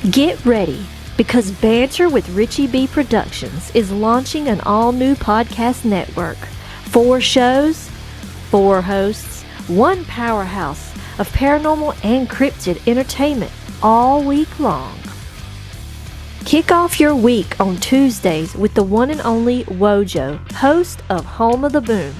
Get ready, because Banter with Richie B Productions is launching an all-new podcast network. 4 shows, 4 hosts, 1 powerhouse of paranormal and cryptid entertainment all week long. Kick off your week on Tuesdays with the one and only Wojo, host of Home of the Boom.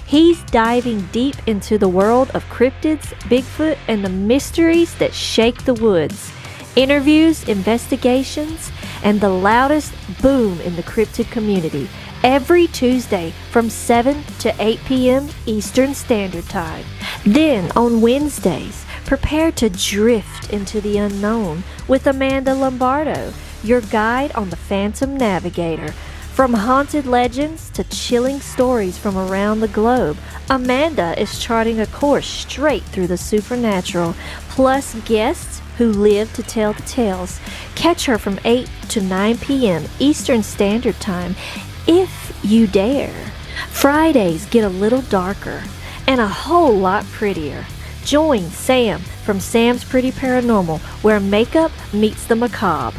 He's diving deep into the world of cryptids, Bigfoot, and the mysteries that shake the woods. Interviews, investigations, and the loudest boom in the cryptid community. Every Tuesday from 7 to 8 p.m. Eastern Standard Time. Then on Wednesdays, prepare to drift into the unknown with Amanda Lombardo, your guide on the Phantom Navigator. From haunted legends to chilling stories from around the globe, Amanda is charting a course straight through the supernatural, plus guests who live to tell the tales. Catch her from 8 to 9 p.m. Eastern Standard Time, if you dare. Fridays get a little darker and a whole lot prettier. Join Sam from Sam's Pretty Paranormal, where makeup meets the macabre.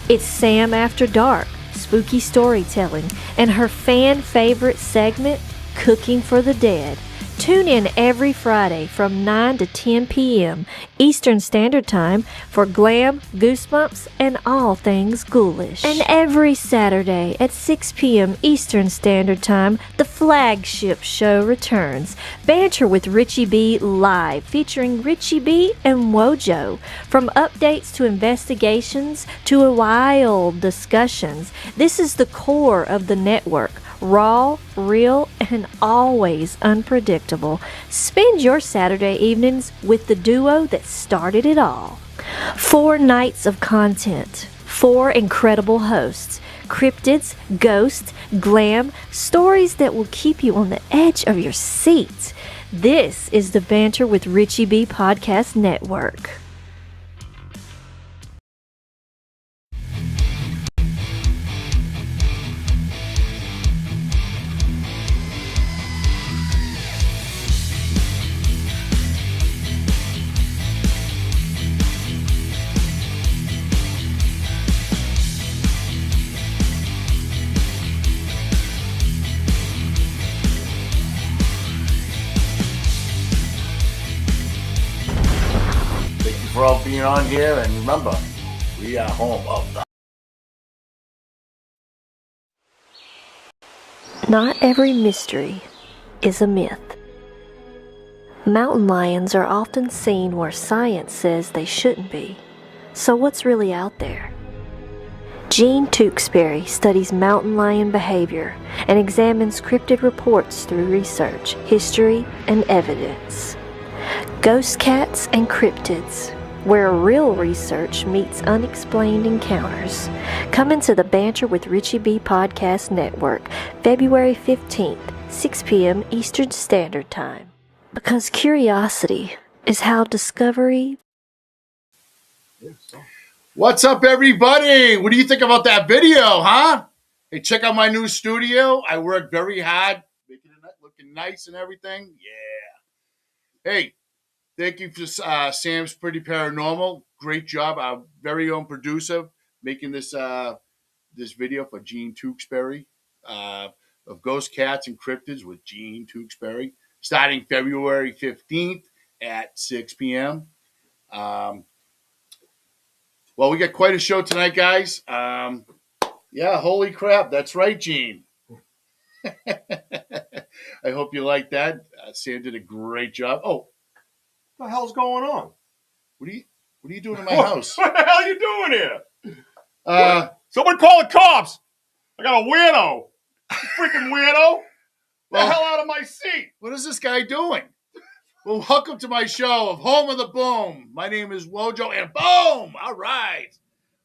It's Sam After Dark, spooky storytelling, and her fan favorite segment, Cooking for the Dead. Tune in every Friday from 9 to 10 p.m. Eastern Standard Time for glam, goosebumps, and all things ghoulish. And every Saturday at 6 p.m. Eastern Standard Time, the flagship show returns. Banter with Richie B Live, featuring Richie B and Wojo. From updates to investigations to wild discussions, this is the core of the network. Raw, real, and always unpredictable. Spend your Saturday evenings with the duo that started it all. 4 nights of content, 4 incredible hosts, cryptids, ghosts, glam, stories that will keep you on the edge of your seat. This is the Banter with Richie B Podcast Network. For all being on here, and remember, we are home of the... Not every mystery is a myth. Mountain lions are often seen where science says they shouldn't be. So what's really out there? Gene Tewksbury studies mountain lion behavior and examines cryptid reports through research, history, and evidence. Ghost cats and cryptids, where real research meets unexplained encounters. Come into the Banter with Richie B Podcast Network, February 15th, 6 p.m. Eastern Standard Time. Because curiosity is how discovery... What's up, everybody? What do you think about that video, huh? Hey, check out my new studio. I worked very hard, making it looking nice and everything. Yeah. Hey, thank you for Sam's Pretty Paranormal. Great job. Our very own producer making this this video for Gene Tewksbury of Ghost Cats and Cryptids with Gene Tewksbury, starting February 15th at 6 p.m. Well, we got quite a show tonight, guys. Yeah, holy crap. That's right, Gene. I hope you like that. Sam did a great job. Oh, What the hell's going on? what are you doing in my house? What the hell are you doing here? Someone call the cops. I got a weirdo. Freaking weirdo. Well, the hell out of my seat. What is this guy doing? Well, welcome to my show of Home of the Boom. My name is Wojo, and boom! All right.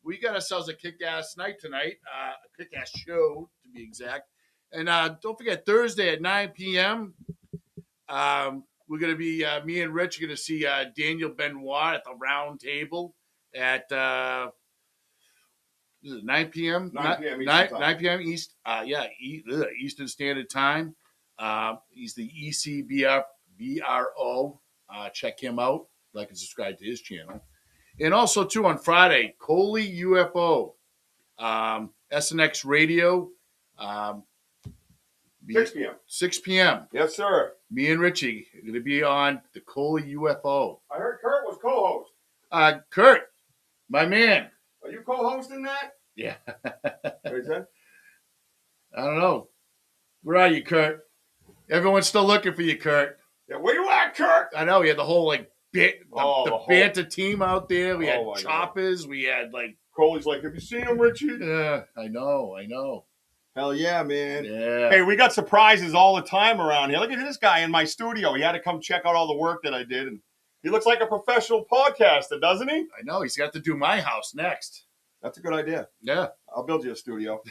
We got ourselves a kick-ass night tonight, a kick-ass show, to be exact. And don't forget, Thursday at 9 p.m., we're going to be, me and Rich are going to see Daniel Benoit at the round table at, is it 9 p.m.? 9 p.m. Eastern time. 9 p.m. Eastern Standard Time. He's the ECBRO. Check him out. Like and subscribe to his channel. And also, too, on Friday, Coley UFO, SNX Radio, 6 p.m. 6 p.m. Yes, sir. Me and Richie are going to be on the Coley UFO. I heard Kurt was co-host. Kurt, my man. Are you co-hosting that? Yeah. What is that? I don't know. Where are you, Kurt? Everyone's still looking for you, Kurt. Yeah, where you at, Kurt? I know. We had the whole, the whole Banter team out there. We had my choppers. God. We had, Coley's like, have you seen him, Richie? Yeah, I know. Hell yeah, man. Yeah. Hey, we got surprises all the time around here. Look at this guy in my studio. He had to come check out all the work that I did. And he looks like a professional podcaster, doesn't he? I know. He's got to do my house next. That's a good idea. Yeah. I'll build you a studio.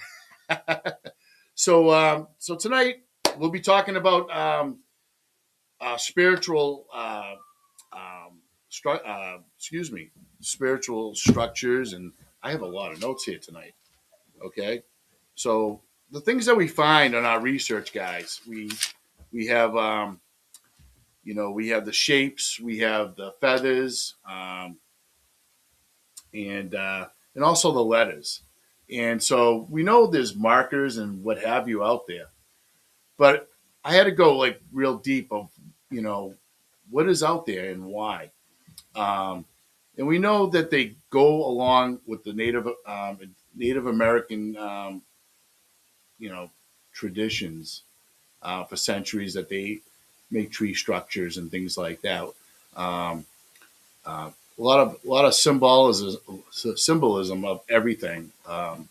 So tonight we'll be talking about spiritual spiritual structures, and I have a lot of notes here tonight. Okay. So the things that we find in our research, guys, we have, we have the shapes, we have the feathers, and also the letters. And so we know there's markers and what have you out there, but I had to go real deep of, what is out there and why. And we know that they go along with the Native American, traditions for centuries, that they make tree structures and things like that. A lot of symbolism of everything, of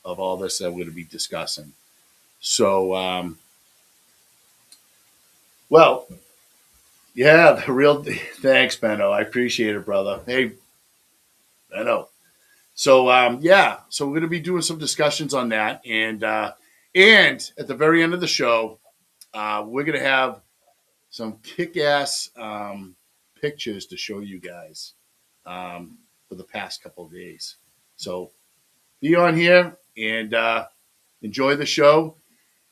all this that we're going to be discussing. So, the real thanks, Benno. I appreciate it, brother. Hey, Benno. So, so we're going to be doing some discussions on that. And at the very end of the show, we're going to have some kick-ass pictures to show you guys for the past couple of days. So be on here and enjoy the show.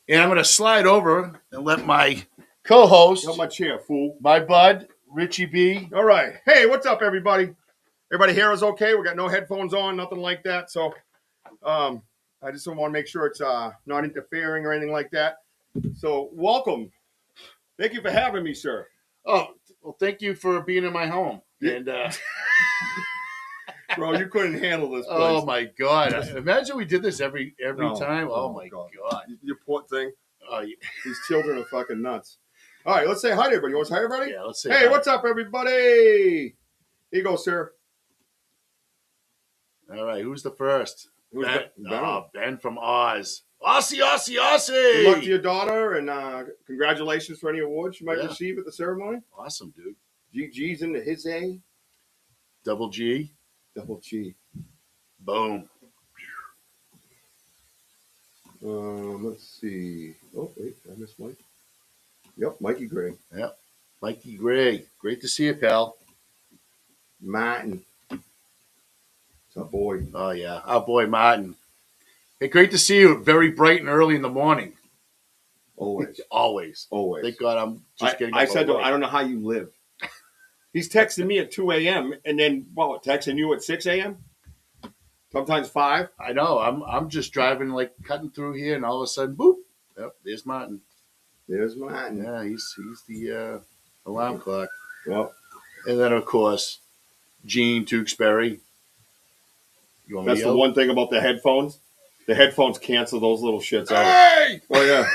And I'm going to slide over and let my co-host, Got my chair, fool. my bud, Richie B. All right. Hey, what's up, everybody? Everybody here is okay. We got no headphones on, nothing like that. So I just want to make sure it's not interfering or anything like that. So welcome. Thank you for having me, sir. Oh, well, thank you for being in my home. And bro, you couldn't handle this place. Oh my God! Imagine we did this every time. Oh my God! Your poor thing. Oh, yeah. These children are fucking nuts. All right, let's say hi to everybody. You want to say hi, everybody? Yeah, let's say hey, hi. What's up, Here everybody? you go, sir. All right, who's the first? Who's Ben. Ben? Ben from Oz. Aussie. Good luck to your daughter, and congratulations for any awards you might receive at the ceremony. Awesome, dude. G's into his A. Double G. Double G. Boom. Let's see. Oh, wait, I missed Mike. Yep, Mikey Gray. Yep. Mikey Gray. Great to see you, pal. Martin. It's our boy. Oh, yeah. Our boy, Martin. Hey, great to see you very bright and early in the morning. Always. Always. Always. Thank God I'm just getting up. I said to him, I don't know how you live. He's texting me at 2 a.m. and then, texting you at 6 a.m.? Sometimes 5. I know. I'm just driving, cutting through here, and all of a sudden, boop. Yep, there's Martin. There's Martin. Yeah, he's the alarm clock. Well, and then, of course, Gene Tewksbury. That's the one thing about the headphones. The headphones cancel those little shits out. Hey! Oh, yeah.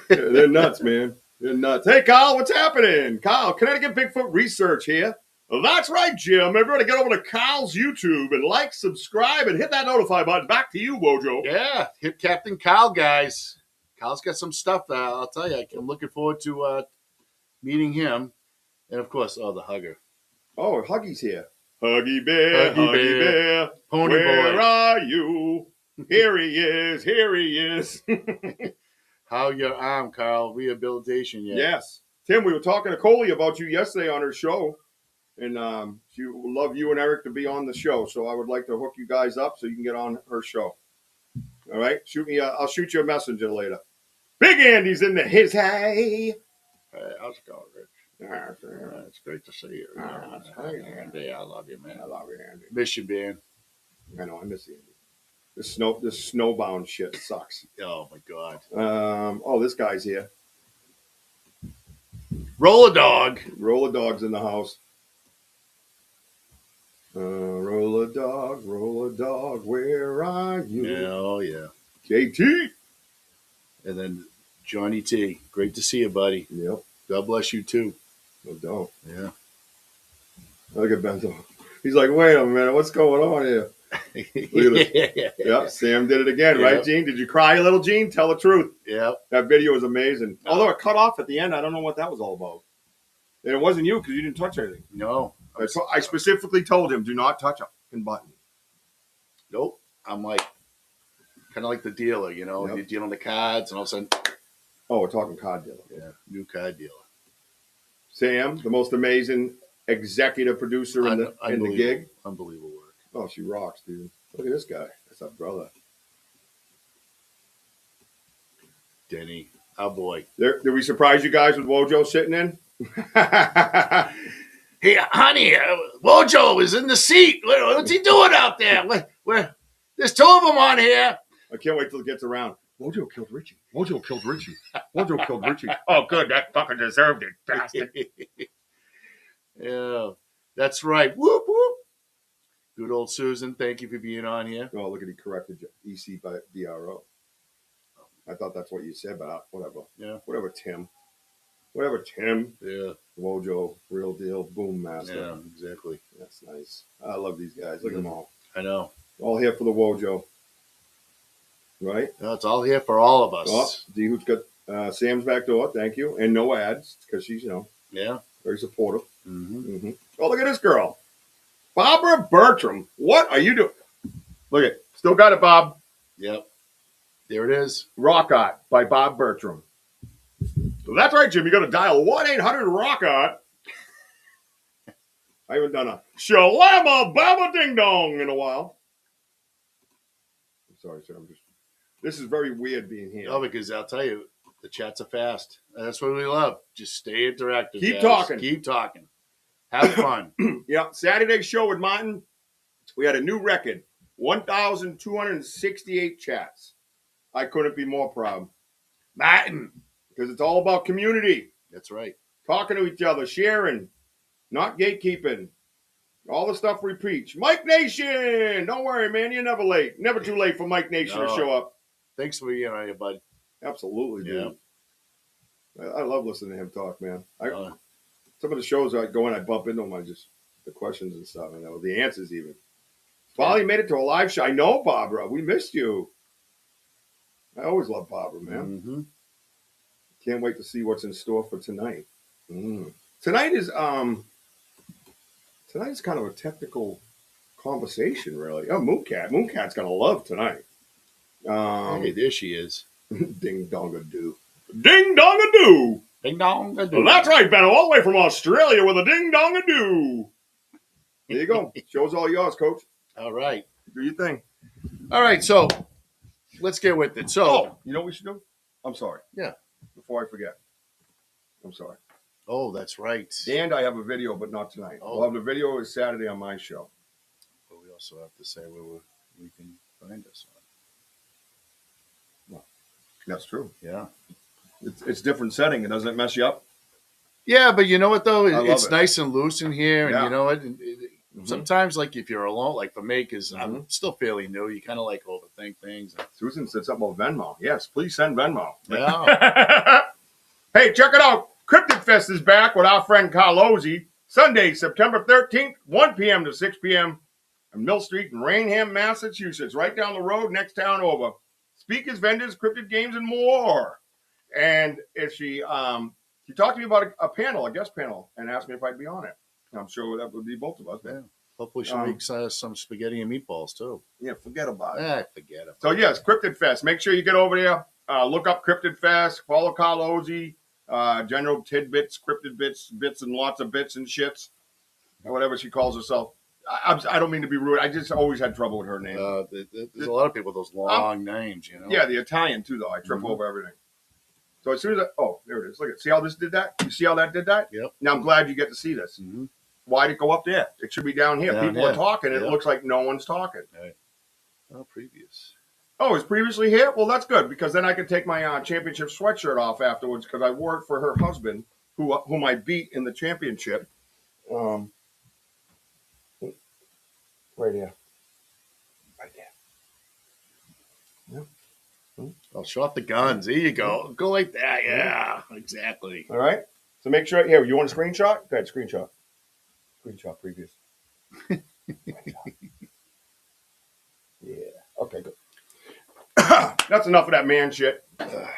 They're nuts, man. They're nuts. Hey, Kyle, what's happening? Kyle, Connecticut Bigfoot Research here. Well, that's right, Jim. Everybody get over to Kyle's YouTube and like, subscribe, and hit that notify button. Back to you, Wojo. Yeah, hit Captain Kyle, guys. Kyle's got some stuff that I'll tell you. I'm looking forward to meeting him. And, of course, the hugger. Oh, Huggy's here. Huggy Bear, Huggy Bear. Pony where boy. are you? Here he is. Here he is. How your arm, Carl? Rehabilitation yet? Yes. Tim, we were talking to Coley about you yesterday on her show. And she would love you and Eric to be on the show. So I would like to hook you guys up so you can get on her show. All right? I'll shoot you a messenger later. Big Andy's in his hay. How's it going, Rich? Yeah, It's great to see you. That's great. Andy, I love you, man. I love you, Andy. Miss you, man. I know, I miss Andy. This snowbound shit sucks. Oh my God. Oh, this guy's here. Roll a dog. Roller dog's in the house. Roller dog, where are you? Yeah, oh yeah. JT. And then Johnny T. Great to see you, buddy. Yep. God bless you too. No doubt. Yeah. Look at Bento. He's like, wait a minute, what's going on here? Look at this. Yep, Sam did it again, right, Gene? Did you cry a little, Gene? Tell the truth. Yeah. That video was amazing. Although it cut off at the end, I don't know what that was all about. And it wasn't you because you didn't touch anything. No. I specifically told him, do not touch a fucking button. Nope. I'm like, kind of like the dealer, you know? Yep. You're dealing the cards, and all of a sudden, Oh, we're talking card dealer. yeah, new card dealer. Sam, the most amazing executive producer in the gig. Unbelievable work. Oh, she rocks, dude. Look at this guy. That's our brother. Denny. Oh, boy. Did we surprise you guys with Wojo sitting in? Hey, honey, Wojo is in the seat. What's he doing out there? There's two of them on here. I can't wait till it gets around. Wojo killed Richie. Wojo killed Richie. Wojo killed Richie. Oh, good. That fucking deserved it, bastard. Yeah, that's right. Whoop, whoop. Good old Susan. Thank you for being on here. Oh, look at he corrected you. EC by DRO. I thought that's what you said, but whatever. Yeah. Whatever, Tim. Whatever, Tim. Yeah. Wojo, real deal, boom master. Yeah, exactly. That's nice. I love these guys. Look at them all. I know. All here for the Wojo. Right? No, it's all here for all of us. Oh, D-Hoot's got Sam's back door. Thank you. And no ads because she's, Yeah. very supportive. Mm-hmm. Mm-hmm. Oh, look at this girl. Barbara Bertram. What are you doing? Look at still got it, Bob. Yep. There it is. Rock Art by Bob Bertram. So that's right, Jim. You got to dial 1-800 Rock Art. I haven't done a shalama baba ding dong in a while. I'm sorry, sir. This is very weird being here. Oh, because I'll tell you, the chats are fast. That's what we love. Just stay interactive. Keep guys. talking. Keep talking. Have fun. Yeah, Saturday show with Martin. We had a new record, 1,268 chats. I couldn't be more proud. Martin. Because it's all about community. That's right. Talking to each other, sharing, not gatekeeping. All the stuff we preach. Mike Nation! Don't worry, man. You're never late. Never too late for Mike Nation to show up. Thanks for being on here, bud. Absolutely, dude. Yeah. I love listening to him talk, man. Some of the shows I go in, I bump into him. The questions and stuff, the answers even. Finally made it to a live show. I know, Barbara. We missed you. I always love Barbara, man. Mm-hmm. Can't wait to see what's in store for tonight. Tonight is kind of a technical conversation, really. Oh, Mooncat. Mooncat's gonna love tonight. Hey, there she is. Ding dong a doo. Ding dong a doo. Ding dong. Well, that's right, Benno. All the way from Australia with a ding dong a doo. There you go. Show's all yours, Coach. All right. Do your thing. All right. So let's get with it. So, you know what we should do? I'm sorry. Yeah. Before I forget. I'm sorry. Oh, that's right. And I have a video, but not tonight. Oh. We'll have the video is Saturday on my show. But we also have to say where we can find us on. That's true. Yeah. It's different setting. It doesn't mess you up. Yeah, but you know what, though? It's it. nice and loose in here. And you know what? Mm-hmm. Sometimes, like, if you're alone, like for me, because I'm still fairly new, you kind of like overthink things. Susan said something about Venmo. Yes, please send Venmo. Yeah. Hey, check it out. Cryptid Fest is back with our friend Carlozzi. Sunday, September 13th, 1 p.m. to 6 p.m. on Mill Street in Rainham, Massachusetts. Right down the road, next town over. Speakers, vendors, cryptid games, and more. And if she talked to me about a guest panel, and asked me if I'd be on it. I'm sure that would be both of us. Yeah. Hopefully she'll make some spaghetti and meatballs, too. Yeah, forget about it. Forget it. So, yes, Cryptid Fest. Make sure you get over there. Look up Cryptid Fest. Follow Carlozzi. General tidbits, cryptid bits and lots of bits and shits. Or whatever she calls herself. I don't mean to be rude. I just always had trouble with her name. There's a lot of people with those long names, you know. Yeah, the Italian, too, though. I trip over everything. So as soon as there it is. Look at, see how this did that? You see how that did that? Yep. Now I'm glad you get to see this. Mm-hmm. Why'd it go up there? It should be down here. Down People here. are talking. It Yep. looks like no one's talking. Right. Oh, previous. Oh, it's previously here? Well, that's good because then I can take my championship sweatshirt off afterwards because I wore it for her husband, whom I beat in the championship. Right here. Right there. Yep. I'll show off the guns. There you go. Go like that. Yeah, exactly. All right. So make sure, here, you want a screenshot? Go ahead, screenshot. Screenshot previous. Yeah. Okay, good. That's enough of that man shit.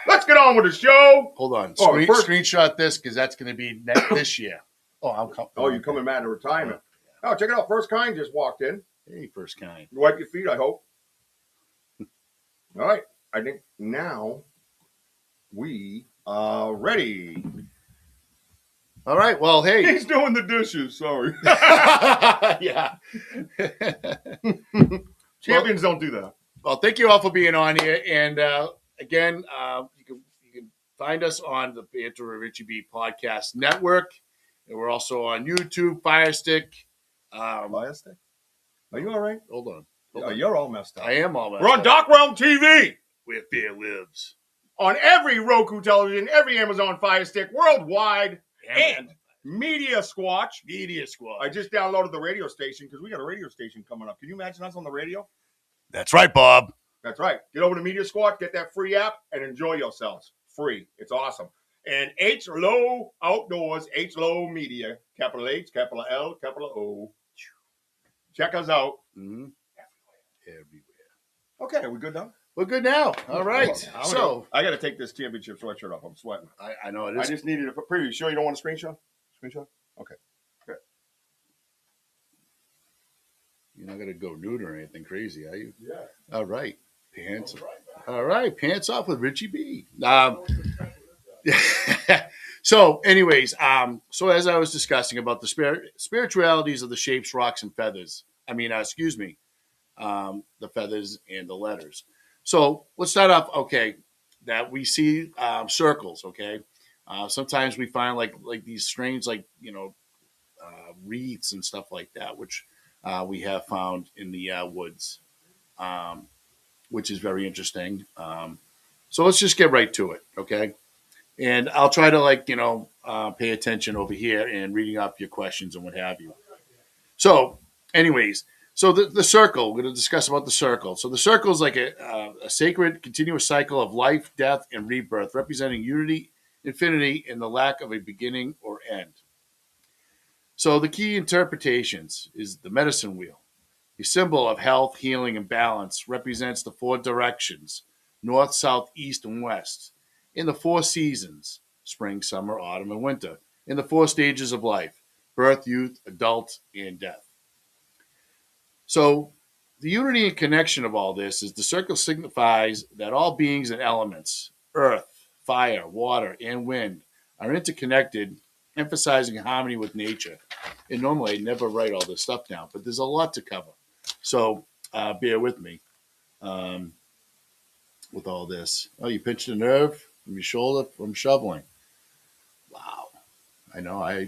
Let's get on with the show. Hold on. First- Screenshot this because that's going to be this year. Oh, I'm coming. Oh, you're coming back to retirement. Oh, check it out. First kind just walked in. Hey, first kind. Wipe your feet, I hope. All right. I think now we are ready. All right. Well, hey. He's doing the dishes. Sorry. Yeah. Champions don't do that. Well, thank you all for being on here. And again, you can find us on the Banter with Richie B Podcast Network. And we're also on YouTube, Firestick. Firestick? Are you all right? Hold on. Oh, you're all messed up. I am all messed We're on up. Dark Realm TV. Where fear lives. On every Roku television, every Amazon Fire Stick, worldwide, and Media Squatch. Media Squad. I just downloaded the radio station because we got a radio station coming up. Can you imagine us on the radio? That's right, Bob. That's right. Get over to Media Squatch, get that free app, and enjoy yourselves. Free. It's awesome. And H-Low Outdoors, H-Low Media, capital H, capital L, capital O. Check us out. Mm-hmm. Everywhere. Okay, are we good now? We're good now. All right. So I got to take this championship sweatshirt off. I'm sweating. I know it I is. just needed a preview. Sure you don't want a screenshot? Screenshot? Okay. Good. You're not gonna go nude or anything crazy, are you? Yeah. All right. Pants. All right. Pants off with Richie B. So, anyways, so as I was discussing about the spiritualities of the shapes, rocks, and feathers. The feathers and the letters. So let's start off. Okay, that we see circles. Okay, sometimes we find like these strange wreaths and stuff like that, which we have found in the woods, which is very interesting. So let's just get right to it. Okay. And I'll try to pay attention over here and reading off your questions and what have you. So, anyways, the circle, we're going to discuss about the circle. So the circle is like a sacred, continuous cycle of life, death, and rebirth, representing unity, infinity, and the lack of a beginning or end. So the key interpretations is the medicine wheel. A symbol of health, healing, and balance represents the four directions, north, south, east, and west. In the four seasons, spring, summer, autumn, and winter. In the four stages of life, birth, youth, adult, and death. So the unity and connection of all this is the circle signifies that all beings and elements, earth, fire, water, and wind, are interconnected, emphasizing harmony with nature. And normally I never write all this stuff down, but there's a lot to cover. So bear with me with all this. Oh, you pinched a nerve from your shoulder from shoveling. Wow. I know.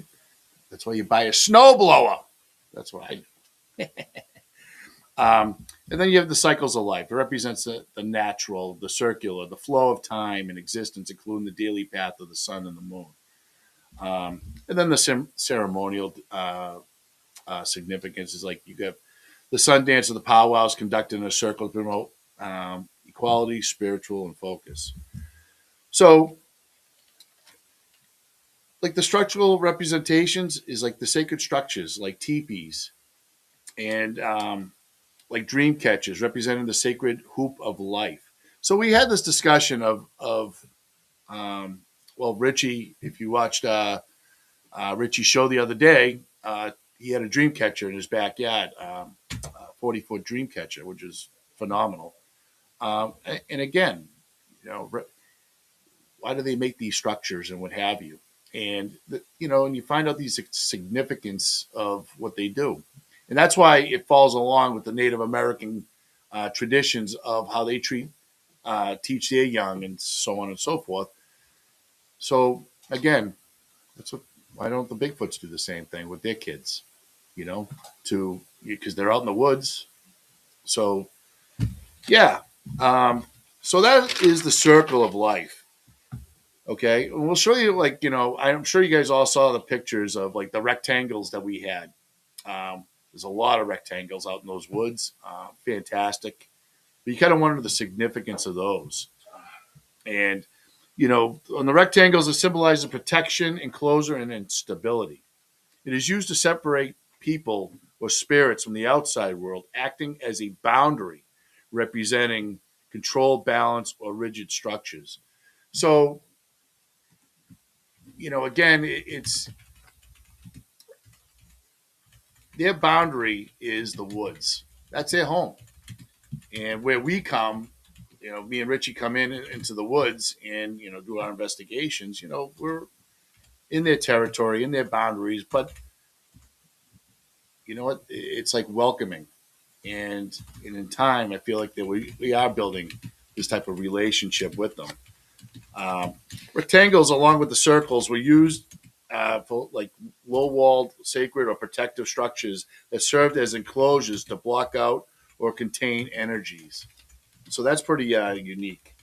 That's why you buy a snowblower. That's what I do. And then you have the cycles of life. It represents the natural, the circular, the flow of time and existence, including the daily path of the sun and the moon. And then the ceremonial significance is like you have the sun dance of the powwows conducted in a circle to promote equality, spiritual, and focus. So, like the structural representations is like the sacred structures, like teepees, and like dream catchers, representing the sacred hoop of life. So we had this discussion of Richie, if you watched Richie's show the other day, he had a dream catcher in his backyard, 40-foot dream catcher, which is phenomenal. And again, why do they make these structures and what have you? And, and you find out the significance of what they do. And that's why it falls along with the Native American traditions of how they teach their young and so on and so forth. So again, why don't the Bigfoots do the same thing with their kids? Because they're out in the woods. So yeah. So that is the circle of life. Okay, and we'll show you, I'm sure you guys all saw the pictures of like the rectangles that we had. There's a lot of rectangles out in those woods. Fantastic. But you kind of wonder the significance of those. And, on the rectangles, it symbolizes protection, enclosure, and instability. It is used to separate people or spirits from the outside world, acting as a boundary representing control, balance, or rigid structures. So, again, it's their boundary is the woods. That's their home. And where we come, me and Richie come into the woods and, do our investigations, we're in their territory, in their boundaries, but you know what? It's like welcoming. And in time, I feel like that we are building this type of relationship with them. Rectangles, along with the circles, were used for like low-walled, sacred, or protective structures that served as enclosures to block out or contain energies. So that's pretty unique.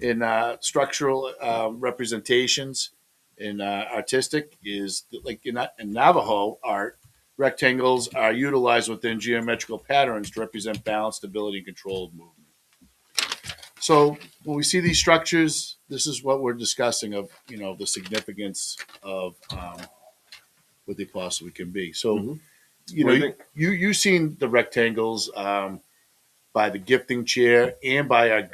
In structural representations, in artistic, is like in Navajo art, rectangles are utilized within geometrical patterns to represent balance, stability, and control of movement. So when we see these structures, this is what we're discussing of, the significance of what they possibly can be. So, you've seen the rectangles by the gifting chair and by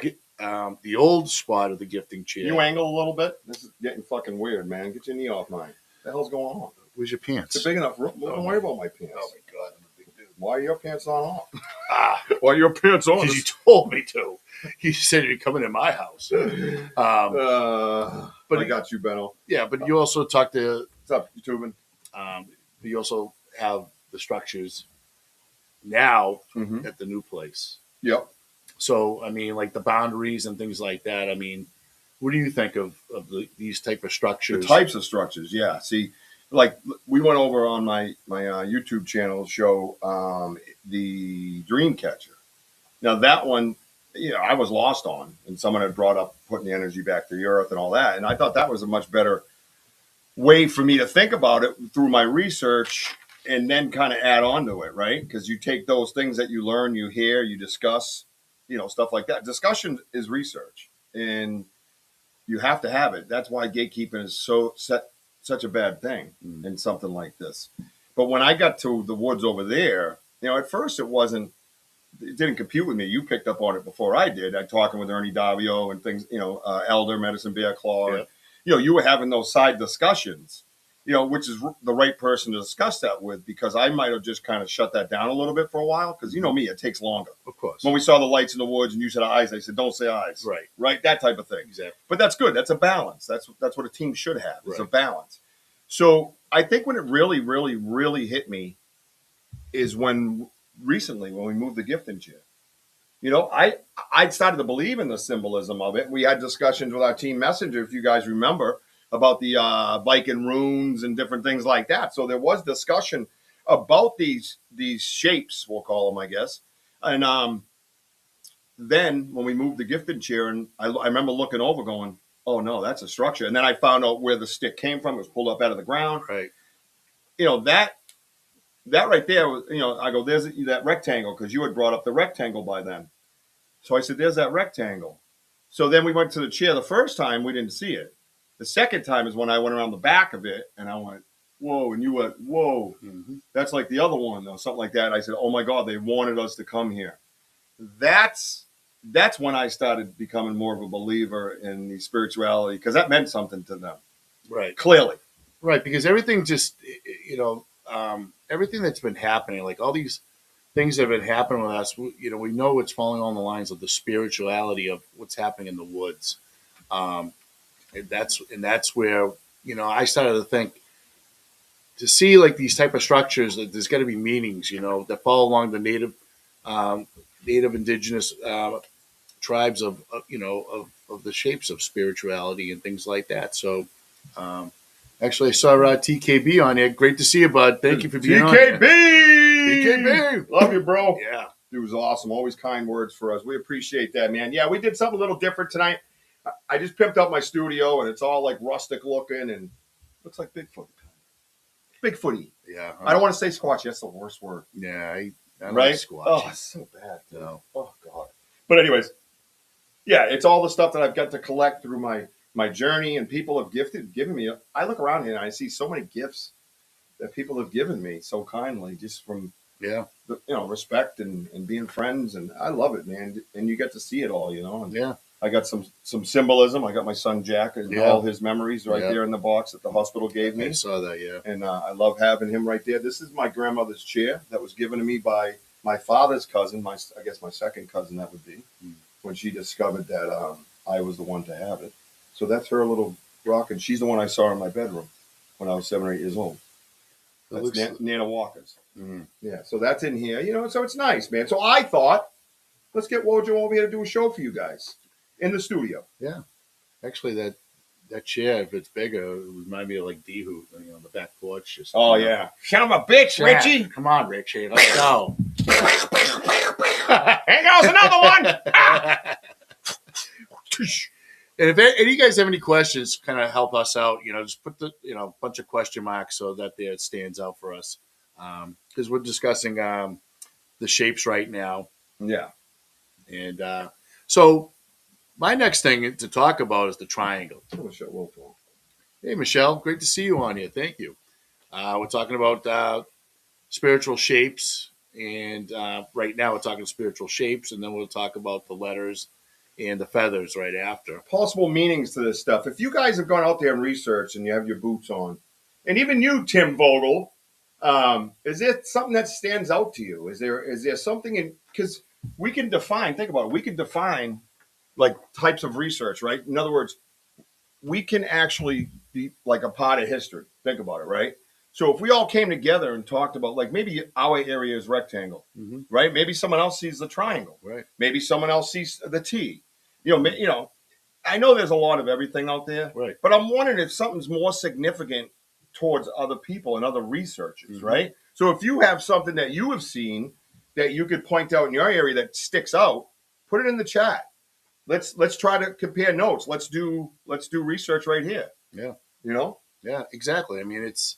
the old spot of the gifting chair. You angle a little bit. This is getting fucking weird, man. Get your knee off mine. What the hell's going on? Where's your pants? It's a big enough room. Don't worry about my pants. Oh my God, I'm a big dude. Why are your pants not off? Why are your pants on? Because you told me to. You said you're coming in my house. But I got you, Benno. Yeah, but you also talked to. What's up, you tubing? You also have the structures now at the new place. Yep. So, I mean, like the boundaries and things like that. I mean, what do you think of these type of structures? The types of structures, yeah. See, like we went over on my YouTube channel show the dream catcher. Now that one, I was lost on, and someone had brought up putting the energy back to the earth and all that, and I thought that was a much better way for me to think about it through my research, and then kind of add on to it, right? Because you take those things that you learn, you hear, you discuss, stuff like that. Discussion is research, and you have to have it. That's why gatekeeping is such a bad thing in something like this. But when I got to the woods over there, at first it didn't compute with me. You picked up on it before I did. I talking with Ernie Davio and things, Elder, Medicine Bear Claw. Yeah. You were having those side discussions, which is the right person to discuss that with, because I might have just kind of shut that down a little bit for a while. Because me, it takes longer. Of course. When we saw the lights in the woods and you said eyes, I said, don't say eyes. Right. Right. That type of thing. Exactly. But that's good. That's a balance. That's what a team should have. It's a right. balance. So I think when it really, really, really hit me is recently when we moved the gifting chair. I started to believe in the symbolism of it. We had discussions with our team messenger, if you guys remember, about the Viking runes and different things like that. So there was discussion about these shapes, we'll call them, I guess. And then when we moved the gifting chair, and I remember looking over going, oh, no, that's a structure. And then I found out where the stick came from. It was pulled up out of the ground. Right. That right there was, I go, there's that rectangle, because you had brought up the rectangle by then. So I said, there's that rectangle. So then we went to the chair the first time, we didn't see it. The second time is when I went around the back of it, and I went, whoa, and you went, whoa, that's like the other one, though, something like that. I said, oh my God, they wanted us to come here. That's when I started becoming more of a believer in the spirituality, because that meant something to them. Right. Clearly. Right, because everything just, everything that's been happening, like all these things that have been happening with us, we know it's falling on the lines of the spirituality of what's happening in the woods. And that's where, I started to think, to see like these type of structures, that there's got to be meanings, that follow along the native indigenous tribes of the shapes of spirituality and things like that. So, actually, I saw TKB on here. Great to see you, bud. Thank you for being on here. TKB! Love you, bro. Yeah. Dude was awesome. Always kind words for us. We appreciate that, man. Yeah, we did something a little different tonight. I just pimped up my studio, and it's all like rustic looking and looks like Bigfoot. Bigfooty. Yeah. I don't want to say squatch. That's the worst word. Yeah, I right? like squash. Oh, it's so bad. Dude. No. Oh, God. But anyways, yeah, it's all the stuff that I've got to collect through my journey, and people have given me. I look around here and I see so many gifts that people have given me so kindly, just from respect and being friends, and I love it, man. And you get to see it all, And yeah. I got some symbolism. I got my son Jack and all his memories right there in the box that the hospital gave me. I saw that, yeah. And I love having him right there. This is my grandmother's chair that was given to me by my father's cousin, I guess my second cousin that would be, when she discovered that I was the one to have it. So that's her little rock, and she's the one I saw in my bedroom when I was 7 or 8 years old. That's Nana Walker's. Mm-hmm. Yeah, so that's in here, so it's nice, man. So I thought, let's get Wojo over here to do a show for you guys in the studio. Yeah. Actually, that chair, if it's bigger, it would remind me of like D-Hoot, on the back porch. Just, yeah. Son of a bitch, Richie. Come on, Richie. Let's go. Here goes another one. And if any of you guys have any questions, kind of help us out, just put the, bunch of question marks so that there it stands out for us. Because we're discussing the shapes right now. Yeah. And so my next thing to talk about is the triangle. Hey, Michelle, great to see you on here. Thank you. We're talking about spiritual shapes. And right now we're talking spiritual shapes, and then we'll talk about the letters and the feathers right after. Possible meanings to this stuff. If you guys have gone out there and researched and you have your boots on, and even you, Tim Vogel, is there something that stands out to you? Is there something because we can define, think about it, we can define like types of research, right? In other words, we can actually be like a part of history. Think about it, right? So if we all came together and talked about, like, maybe our area is rectangle, right? Maybe someone else sees the triangle, right? Maybe someone else sees the T. I know there's a lot of everything out there, right? But I'm wondering if something's more significant towards other people and other researchers, right? So if you have something that you have seen that you could point out in your area that sticks out, put it in the chat. Let's try to compare notes. Let's do research right here. Yeah. Yeah, exactly. I mean, it's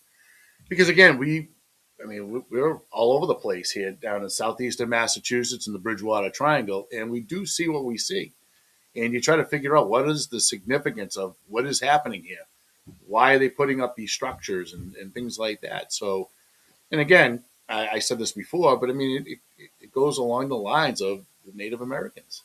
because again, we're all over the place here down in southeastern Massachusetts in the Bridgewater Triangle, and we do see what we see. And you try to figure out what is the significance of what is happening here. Why are they putting up these structures and things like that? So, and again, I said this before, but I mean, it goes along the lines of the Native Americans.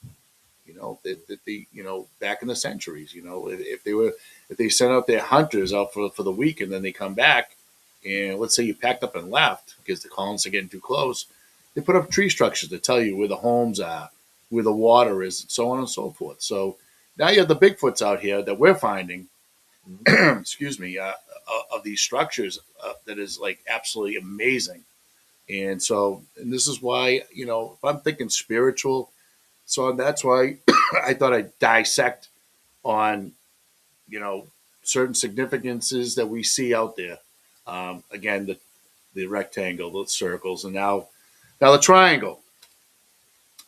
Back in the centuries, if they sent out their hunters out for the week and then they come back and let's say you packed up and left because the colonists are getting too close, they put up tree structures to tell you where the homes are, where the water is, and so on and so forth. So now you have the Bigfoots out here that we're finding, excuse me, of these structures that is like absolutely amazing. And this is why, if I'm thinking spiritual, so that's why I thought I'd dissect on, certain significances that we see out there. Again, the rectangle, the circles, and now the triangle.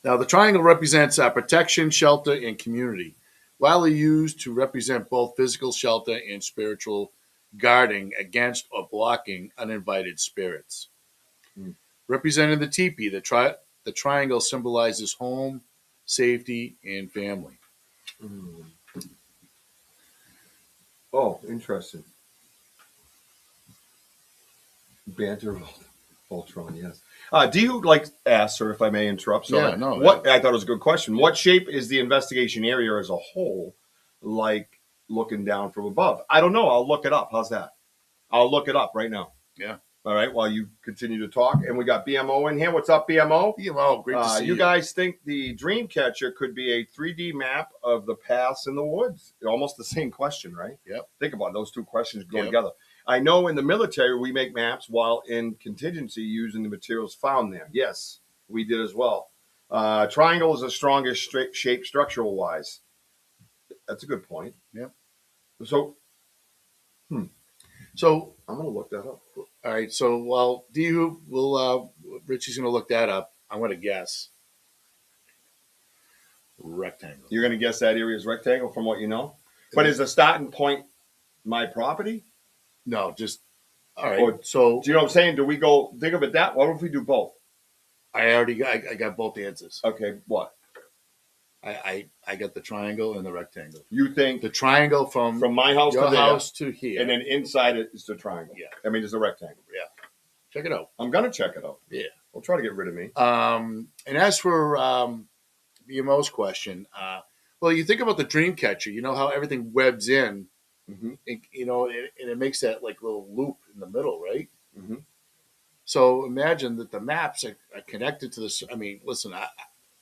Now, the triangle represents protection, shelter, and community, widely used to represent both physical shelter and spiritual guarding against or blocking uninvited spirits. Representing the teepee, the triangle symbolizes home, safety, and family. Oh, interesting. Banter, Voltron, yes. Do you ask, sir, if I may interrupt? So, yeah, no. I thought it was a good question. What shape is the investigation area as a whole, like looking down from above? I don't know. I'll look it up. How's that? I'll look it up right now. Yeah. All right, while you continue to talk. And we got BMO in here. What's up, BMO? BMO, great to see you. You guys think the dream catcher could be a 3D map of the paths in the woods? Almost the same question, right? Yep. Think about it. Those two questions go together. I know in the military we make maps while in contingency using the materials found there. Yes, we did as well. Triangle is the strongest shape structural-wise. That's a good point. Yep. So, So, I'm going to look that up. all right. So, while Richie's going to look that up, I'm going to guess rectangle. You're going to guess that area is rectangle from what you know? But is the starting point my property? No, just, all right. Or- So, Do you know what I'm saying? Do we go, think of it that? What if we do both? I got both answers. Okay, what? I got the triangle and the rectangle. You think The triangle from my house your to there, house to here. and then inside it is the triangle. Yeah. I mean, it's a rectangle. Yeah. Check it out. I'm going to check it out. Yeah. We'll try to get rid of me. And as for BMO's question, well, you think about the dream catcher. You know how everything webs in, Mm-hmm. and it makes that like little loop in the middle, right? Mm-hmm. So imagine that the maps are connected to this. I mean, listen,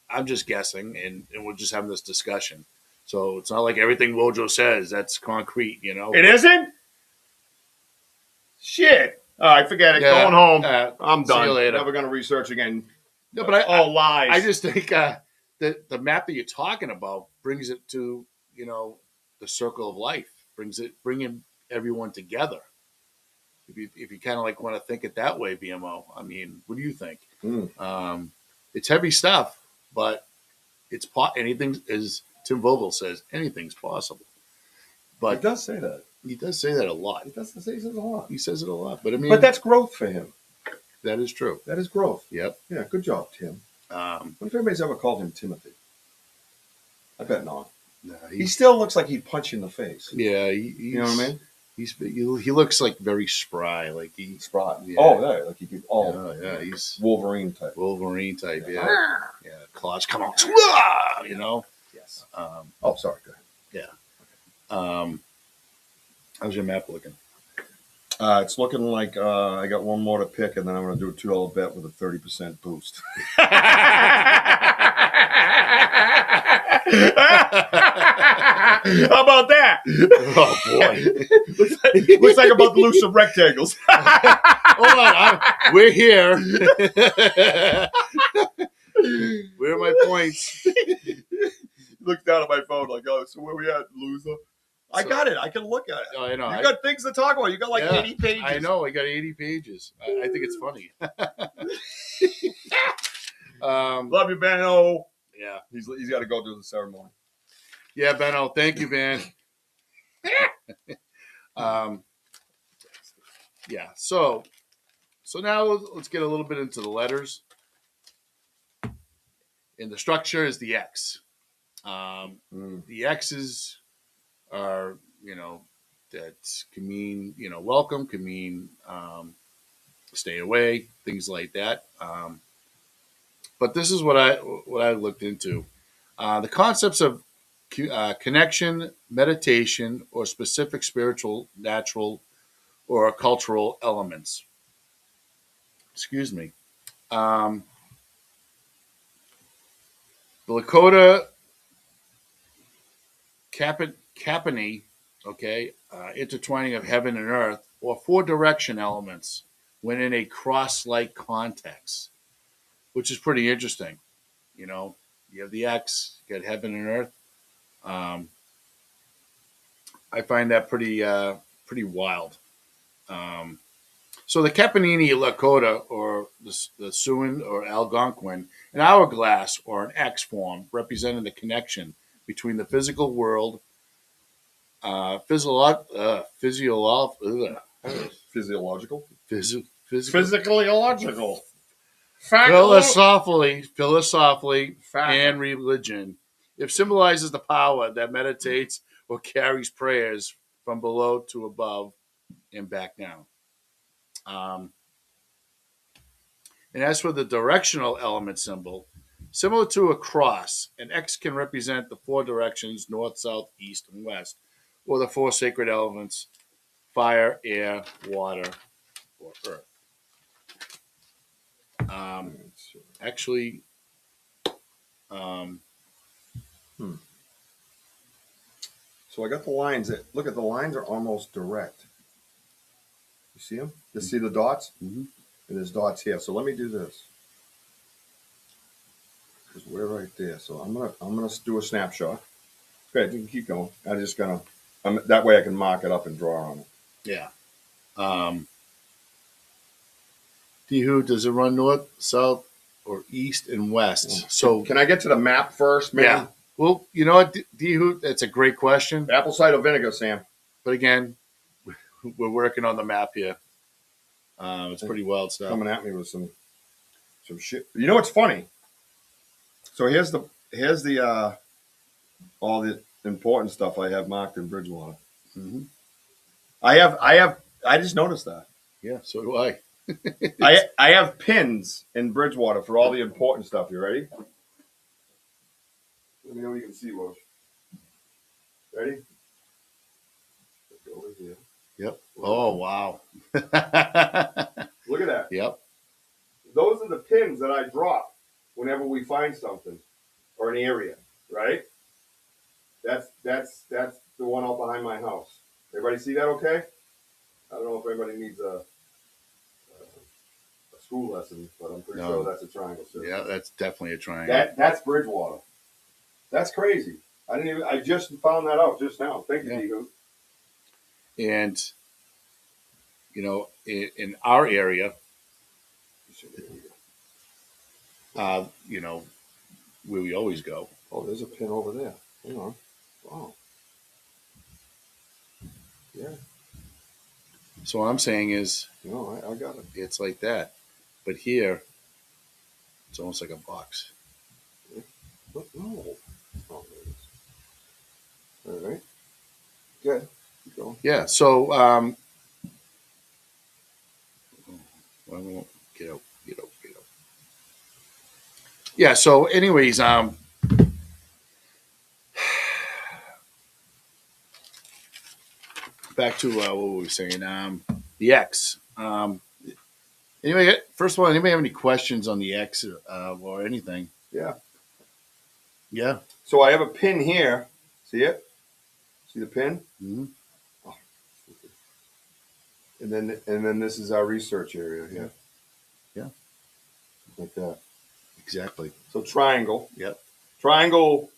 I'm just guessing, and we're just having this discussion. So it's not like everything Wojo says that's concrete, you know. It isn't? Shit. All right, forget it. Yeah. Going home. I'm See you done. later. Never going to research again. No, but All lies. I just think that the map that you're talking about brings it to, the circle of life, bringing everyone together. If you kind of like want to think it that way, BMO, I mean, what do you think? It's heavy stuff, but it's anything, as Tim Vogel says, anything's possible. But he does say that. He does say that a lot. He says it a lot. He says it a lot, but I mean, But that's growth for him. that is true. That is growth. Yep. Yeah, good job, Tim. What if anybody's ever called him Timothy? I bet not. No, He still looks like he'd punch you in the face. Yeah, You know what I mean? He looks like very spry, like he's Spry. Yeah. Oh, yeah, like he could. Oh, yeah, he's Wolverine type. Wolverine type. Yeah, yeah. Claws come on, Yes. Oh, sorry. Go ahead. Yeah. How's your map looking? It's looking like I got one more to pick, and then I'm going to do a $2 bet with a 30% boost. How about that? Oh boy! looks like I'm about to lose some rectangles. Hold on, we're here. Where are my points? Look down at my phone like, oh, so where we at, loser? I got it. I can look at it. Oh, I know. You got things to talk about. You got like 80 pages. I know. I got 80 pages. I think it's funny. Love you, Benno. Yeah. He's got to go do the ceremony. Yeah, Benno. Thank you, Ben. Yeah. So now let's get a little bit into the letters. And the structure is the X. The X's are, that can mean, welcome, can mean stay away, things like that. But this is what I looked into. The concepts of connection, meditation, or specific spiritual, natural, or cultural elements. Excuse me. The Lakota Kapani, intertwining of heaven and earth, or four direction elements when in a cross-like context, which is pretty interesting. You have the X, you got heaven and earth. I find that pretty wild. So the Kapanini Lakota, or the Siouan or Algonquin, an hourglass or an X form representing the connection between the physical world, physiological, philosophically, and religion. It symbolizes the power that meditates or carries prayers from below to above and back down. And as for the directional element symbol, similar to a cross, an X can represent the four directions, north, south, east, and west, or the four sacred elements, fire, air, water, or earth. So I got the lines. Look at the lines are almost direct. You see them? You see the dots? Mm-hmm. And there's dots here. So let me do this. Because we're right there. So I'm gonna do a snapshot. Good, you can keep going. I'm just gonna. That way I can mark it up and draw on it. Yeah. D-Who, does it run north, south, or east and west? So Can I get to the map first, man? yeah. Well, you know what, D-Who, that's a great question. Apple cider vinegar, Sam. But again, we're working on the map here. It's pretty wild stuff. Coming at me with some shit. You know what's funny? So here's the all the important stuff I have marked in Bridgewater. Mm-hmm. I just noticed that. Yeah, so do I. I have pins in Bridgewater for all the important stuff. You ready? Let me know what you can see, Wojo. Ready? Go over here. Yep. Oh, wow. Look at that. Yep. Those are the pins that I drop whenever we find something or an area, right? That's the one out behind my house. Everybody see that okay? I don't know if everybody needs a school lesson, but I'm pretty sure that's a triangle system. Yeah, that's definitely a triangle. That's Bridgewater. That's crazy. I just found that out just now. Thank you, Diego. And you know, in our area, you know, where we always go. Oh, there's a pin over there. Hang on. Wow. Yeah. So what I'm saying is, No, I got it. it's like that, but here, it's almost like a box. No. Oh, there it is. All right. Good. Keep going. Yeah. So, get out. Yeah. So, anyways, back to what were we saying? The X. Anyway, first of all, anybody have any questions on the X or anything? Yeah. Yeah. So I have a pin here. See it? See the pin? Mm-hmm. Oh. And then this is our research area here. Yeah. Like that. Exactly. So triangle. Yep. Triangle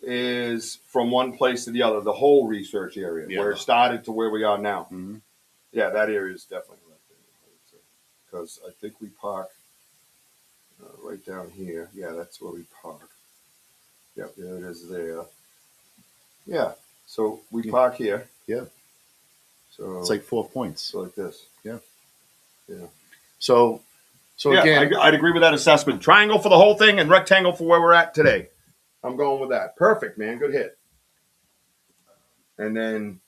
is from one place to the other, the whole research area, where it started to where we are now. Mm-hmm. Yeah, that area is definitely right there. Because I think we park right down here. Yeah, that's where we park. Yep, there it is there. Yeah, so we park here. Yeah. So it's like 4 points. So like this. Yeah. Yeah. So yeah, again, I'd agree with that assessment. Triangle for the whole thing and rectangle for where we're at today. I'm going with that. Perfect, man. Good hit. And then,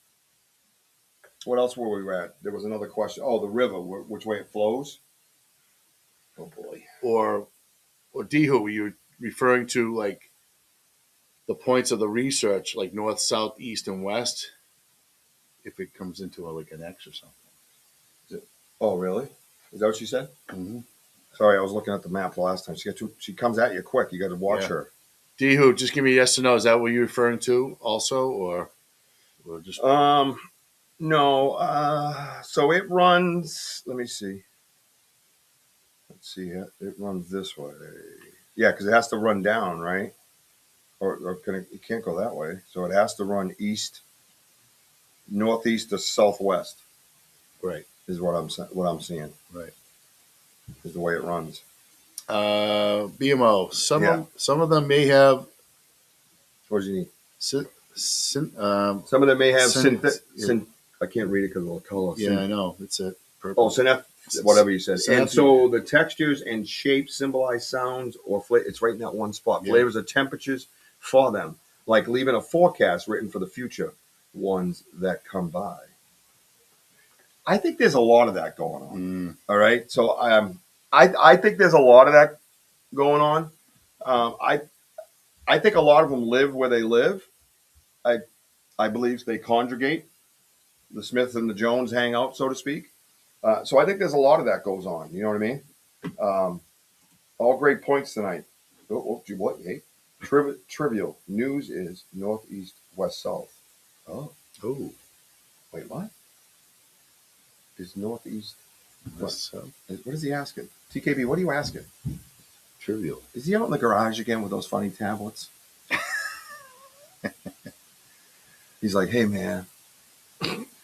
what else were we at? There was another question. Oh, the river, which way it flows. Oh boy. Or D-Who, were you referring to like the points of the research, like north, south, east, and west? If it comes into like an X or something. Oh, really? Is that what she said? Mm-hmm. Sorry, I was looking at the map the last time. She comes at you quick. You got to watch her. D-Who, just give me a yes or no. Is that what you're referring to also, or just? No. So it runs. Let me see. Let's see. It runs this way. Yeah, because it has to run down, right? Or it can't go that way. So it has to run east, northeast to southwest. Right. Is what I'm seeing. Right. Is the way it runs. BMO. Some of them may have. What do you need? Some of them may have I can't read it because of the color. Yeah, I know. It's a purple. Oh, whatever you said. And so the textures and shapes symbolize sounds or flavor. It's right in that one spot. Yeah. Flavors or temperatures for them, like leaving a forecast written for the future ones that come by. I think there's a lot of that going on. All right. So I think there's a lot of that going on. I think a lot of them live where they live. I believe they congregate. The Smiths and the Jones hang out, so to speak. So I think there's a lot of that goes on. You know what I mean? All great points tonight. What? Hey, trivial news is northeast, west, south. Oh. Wait, what? Is northeast west south? What is he asking? TKB, what are you asking? Trivial. Is he out in the garage again with those funny tablets? He's like, hey, man,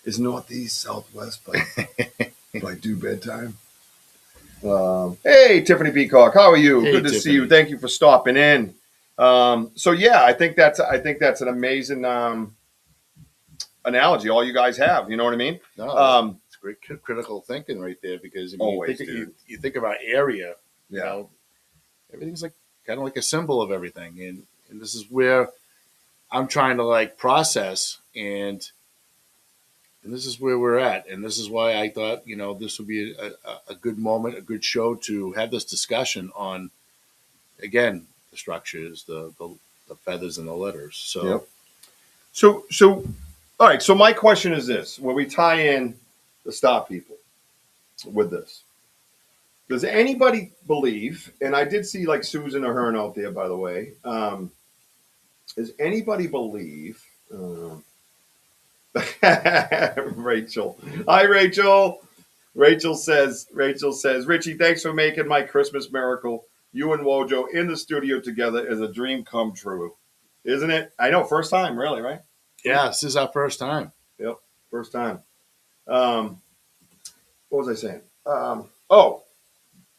is northeast, southwest by due bedtime? Hey, Tiffany Peacock, how are you? Hey, Good to see Tiffany. you. Thank you for stopping in. So yeah, I think that's an amazing analogy. All you guys have, you know what I mean? No, it's great critical thinking right there because I mean, Always, you think about area, you Yeah. know, everything's like kind of like a symbol of everything, and this is where I'm trying to like process and this is where we're at, and this is why I thought this would be a good moment, a good show to have this discussion on again the structures, the feathers and the letters. So. Yep. So, all right. So my question is this: when we tie in the stop people with this, does anybody believe? And I did see like Susan Ahern out there, by the way. Does anybody believe? Rachel, hi Rachel. Rachel says, Richie, thanks for making my Christmas miracle. You and Wojo in the studio together is a dream come true, isn't it? I know, first time, really, right? Yeah, this is our first time. Yep, first time. What was I saying?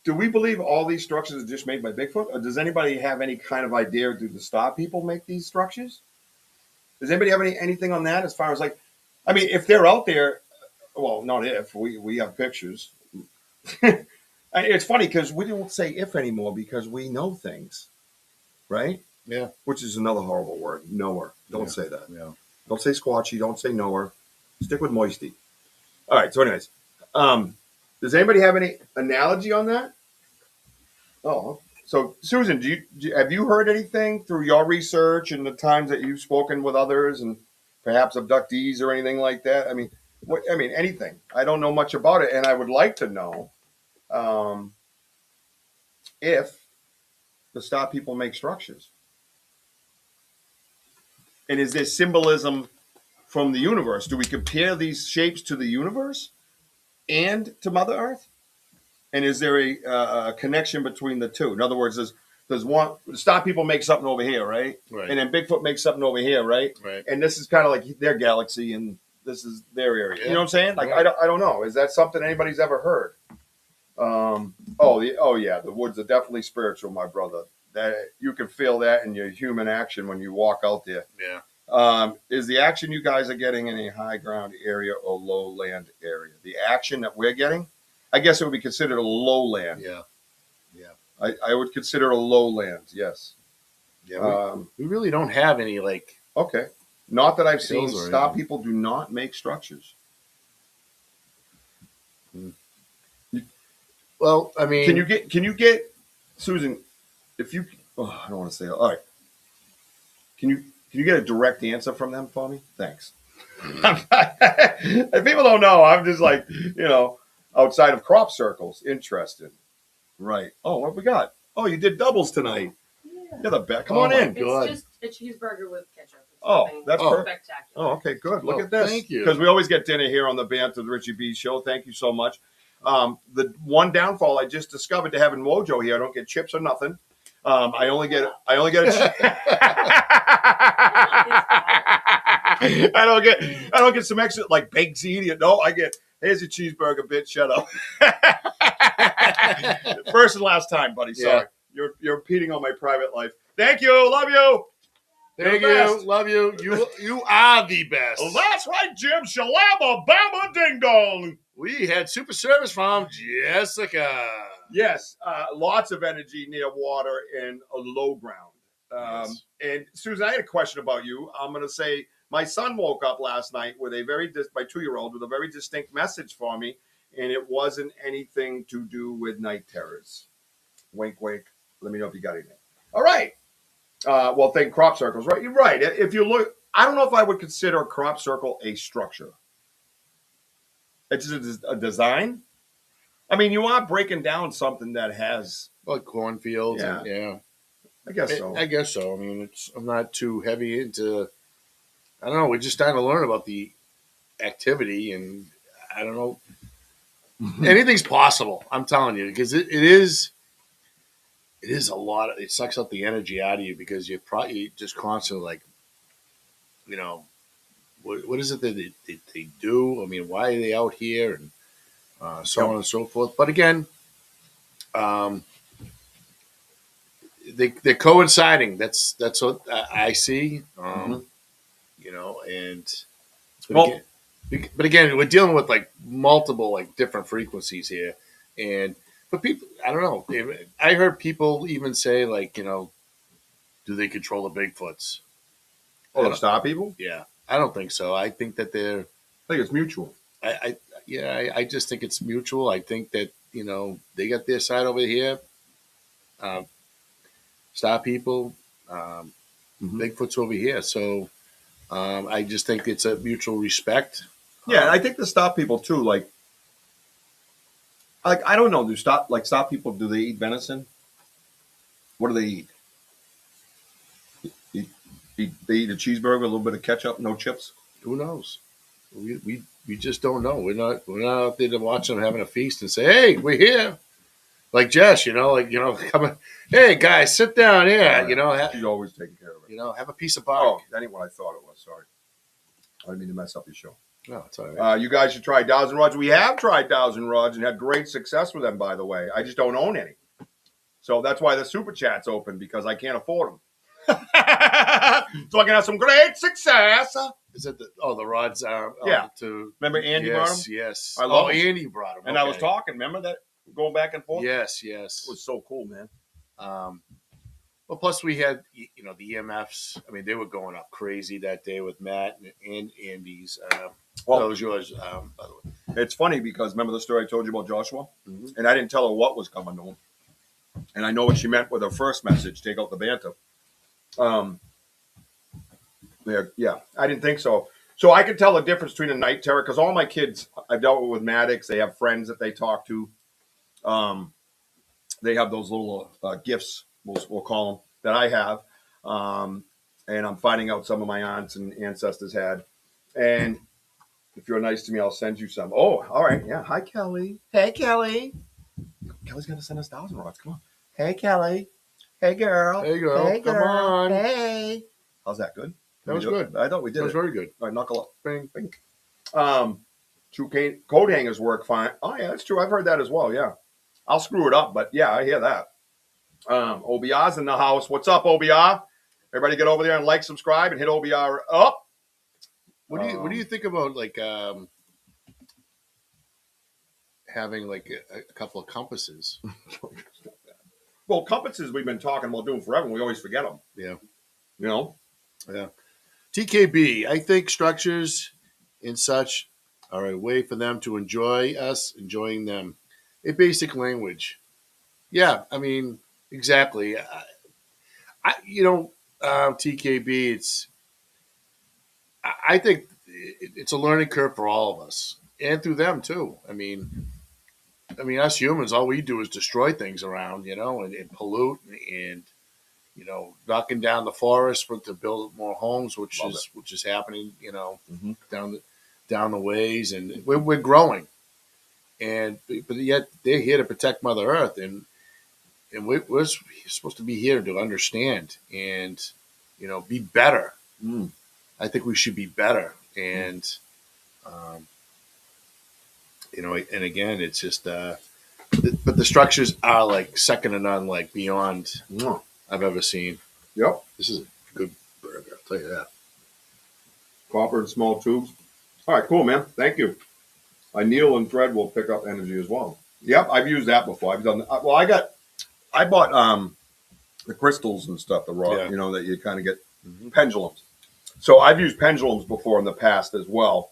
Do we believe all these structures are just made by Bigfoot? Or does anybody have any kind of idea? Do the stop people make these structures? Does anybody have anything on that as far as like, I mean, if they're out there, well, not if, we have pictures. It's funny because we don't say if anymore because we know things, right? Yeah. Which is another horrible word, knower. Don't say that. Yeah. Don't say squatchy. Don't say knower. Stick with moisty. All right. So, anyways, does anybody have any analogy on that? Oh, so Susan, have you heard anything through your research and the times that you've spoken with others and perhaps abductees or anything like that? I mean, anything. I don't know much about it, and I would like to know if the stop people make structures. And is there symbolism from the universe? Do we compare these shapes to the universe and to Mother Earth? And is there a connection between the two? In other words, does one stop people make something over here, right? Right. And then Bigfoot makes something over here, right? Right. And this is kind of like their galaxy, and this is their area. Yeah. You know what I'm saying? Like Yeah. I don't know. Is that something anybody's ever heard? Yeah, the woods are definitely spiritual, my brother. That you can feel that in your human action when you walk out there. Yeah. Is the action you guys are getting in a high ground area or lowland area? The action that we're getting, I guess it would be considered a lowland. Yeah. Yeah. I would consider it a lowland, yes. Yeah. We really don't have any like. Okay. Not that I've seen. Hills or Stop anything. people do not make structures. Well, I mean, Can you get Susan? If you, I don't want to say. All right. Can you get a direct answer from them for me? Thanks. If people don't know, I'm just like, outside of crop circles, interested. Right. Oh, what we got? Oh, you did doubles tonight. Yeah. You're the best. Come Oh on my in. God. It's just a cheeseburger with ketchup. It's Oh, nothing that's perfect. spectacular. Oh, okay, good. Look Oh, at this. thank you. Because we always get dinner here on the Banter with Richie B show. Thank you so much. The one downfall I just discovered to having Wojo here, I don't get chips or nothing. I only get a I don't get some extra like baked ziti. No, I get here's a cheeseburger, bitch. Shut up. First and last time, buddy. Sorry. You're impeding on my private life. Thank you. Love you. Thank You're the you. best. Love you. You are the best. Well, that's right, Jim. Shalama, bama, ding dong. We had super service from Jessica. Yes, lots of energy near water and a low ground. Yes. And Susan, I had a question about you. I'm going to say my son woke up last night with my 2-year-old with a very distinct message for me, and it wasn't anything to do with night terrors. Wink, wink. Let me know if you got anything. All right. Well, think crop circles, right? You're right. If you look, I don't know if I would consider a crop circle a structure. It's just a design. I mean, you are breaking down something that has. Like cornfields. Yeah. And, yeah. I guess so. I guess so. I mean, I'm not too heavy into. I don't know. We're just starting to learn about the activity, and I don't know. Anything's possible. I'm telling you, because it is a lot. It sucks out the energy out of you because you're probably just constantly like, what is it that they do? I mean, why are they out here, and so on and so forth. But again, they're coinciding. That's what I see. You know, and but again, we're dealing with like multiple like different frequencies here, and but people, I don't know. I heard people even say like, you know, do they control the Bigfoots? Oh, to stop people? Yeah, I don't think so. I think that they're. I think it's mutual. I just think it's mutual. I think that, you know, they got their side over here. Stop people. Bigfoot's over here. So I just think it's a mutual respect. Yeah, and I think to stop people too, like I don't know, stop people, do they eat venison? What do they eat? They eat a cheeseburger, a little bit of ketchup, no chips? Who knows? We just don't know. We're not out there to watch them having a feast and say, hey, we're here. Like Jess, come on. Hey guys, sit down here. She's always taking care of it. Have a piece of bark. Oh, that ain't what I thought it was. Sorry, I didn't mean to mess up your show. No, it's all right. You guys should try Dowsing Rods. We have tried Dowsing Rods and had great success with them, by the way. I just don't own any, so that's why the super chat's open, because I can't afford them. So I can have some great success. Is it the rods are Remember Andy brought them? Yes. I love them. Andy brought them. And I was talking. Remember that going back and forth? Yes. It was so cool, man. Well, plus we had the EMFs. I mean, they were going up crazy that day with Matt and Andy's. That was yours, by the way. It's funny because remember the story I told you about Joshua? And I didn't tell her what was coming to him. And I know what she meant with her first message, take out the banter. Yeah, I didn't think so. So I could tell the difference between a night terror, because all my kids, I've dealt with Maddox. They have friends that they talk to. They have those little gifts, we'll call them, that I have. And I'm finding out some of my aunts and ancestors had. And if you're nice to me, I'll send you some. Oh, all right. Yeah. Hi, Kelly. Hey, Kelly. Kelly's going to send us Dowsing Rods. Come on. Hey, Kelly. Hey, girl. Hey, girl. Hey, girl. Come on. Hey. How's that? Good? That was good. I thought we did. That was very good. All right, knuckle up. Bing, bing. Two coat hangers work fine. Oh, yeah, that's true. I've heard that as well. Yeah. I'll screw it up, but yeah, I hear that. OBR's in the house. What's up, OBR? Everybody get over there and like, subscribe, and hit OBR up. What do you think about like having like a couple of compasses? Well, compasses we've been talking about doing forever, and we always forget them. Yeah. Yeah. TKB, I think structures and such are a way for them to enjoy us, enjoying them. A basic language. Yeah, I mean, exactly. TKB, I think it's a learning curve for all of us, and through them too. I mean, us humans, all we do is destroy things around, and pollute and knocking down the forest to build more homes, which is happening, down the ways, and we're growing, but yet they're here to protect Mother Earth, and we're supposed to be here to understand and be better. I think we should be better, and and again, it's just but the structures are like second to none, like beyond I've ever seen. Yep. This is a good burger, I'll tell you that. Copper and small tubes. All right, cool, man. Thank you. A needle and thread will pick up energy as well. Yep, I've used that before. I've done that. Well, I bought the crystals and stuff, the raw, that you kind of get pendulums. So I've used pendulums before in the past as well,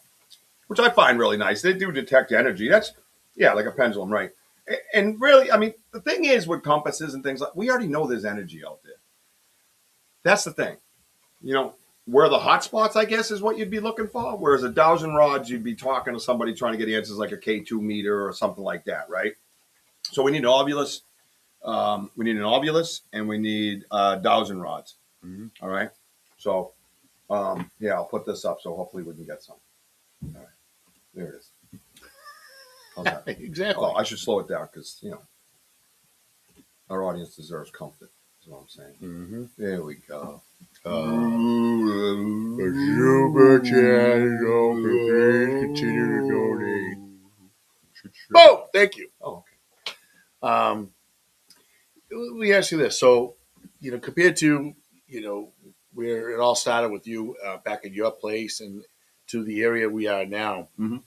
which I find really nice. They do detect energy. That's, like a pendulum, right? And really, I mean, the thing is with compasses and things like, we already know there's energy out there. That's the thing. Where the hot spots, I guess, is what you'd be looking for. Whereas a Dowsing Rods, you'd be talking to somebody trying to get answers like a K2 meter or something like that, right? So we need an ovulus. And we need Dowsing Rods. All right. So, I'll put this up so hopefully we can get some. All right. There it is. How's that? Exactly. Oh, I should slow it down because, our audience deserves comfort. Is what I'm saying. There we go. Super chat, please continue to donate. Oh, thank you. Oh, okay. Let me ask you this. So, compared to, where it all started with you back at your place and to the area we are now, Mhm.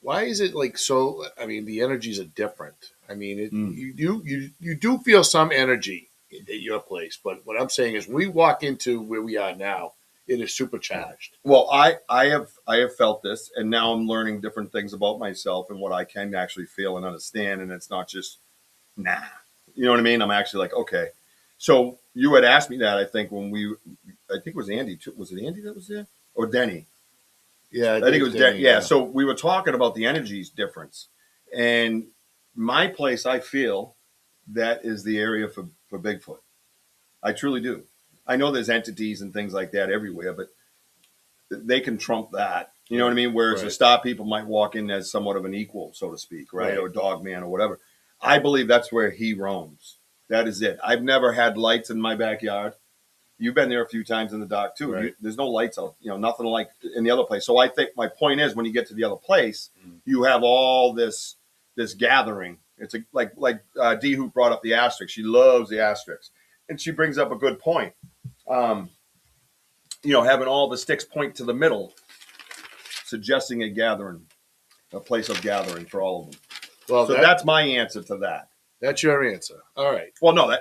why is it like so? I mean, the energies are different. I mean, Mm. you do feel some energy at your place, but what I'm saying is, we walk into where we are now, it is supercharged. Well, I have felt this, and now I'm learning different things about myself and what I can actually feel and understand, and it's not just nah. You know what I mean? I'm actually like, okay. So you had asked me that, I think, I think it was Andy too. Was it Andy that was there? Or Denny? Yeah, I think it was Denny. Yeah. So we were talking about the energies difference. And my place, I feel that is the area for Bigfoot. I truly do. I know there's entities and things like that everywhere, but they can trump that. You know what I mean? Whereas the star people might walk in as somewhat of an equal, so to speak, right? Or a dog man or whatever. I believe that's where he roams. That is it. I've never had lights in my backyard. You've been there a few times in the dark too. Right. There's no lights out, nothing like in the other place. So I think my point is, when you get to the other place, you have all this gathering. It's like D who brought up the asterisk. She loves the asterisk, and she brings up a good point. Having all the sticks point to the middle, suggesting a place of gathering for all of them. Well, So that's my answer to that. That's your answer. All right. Well, no,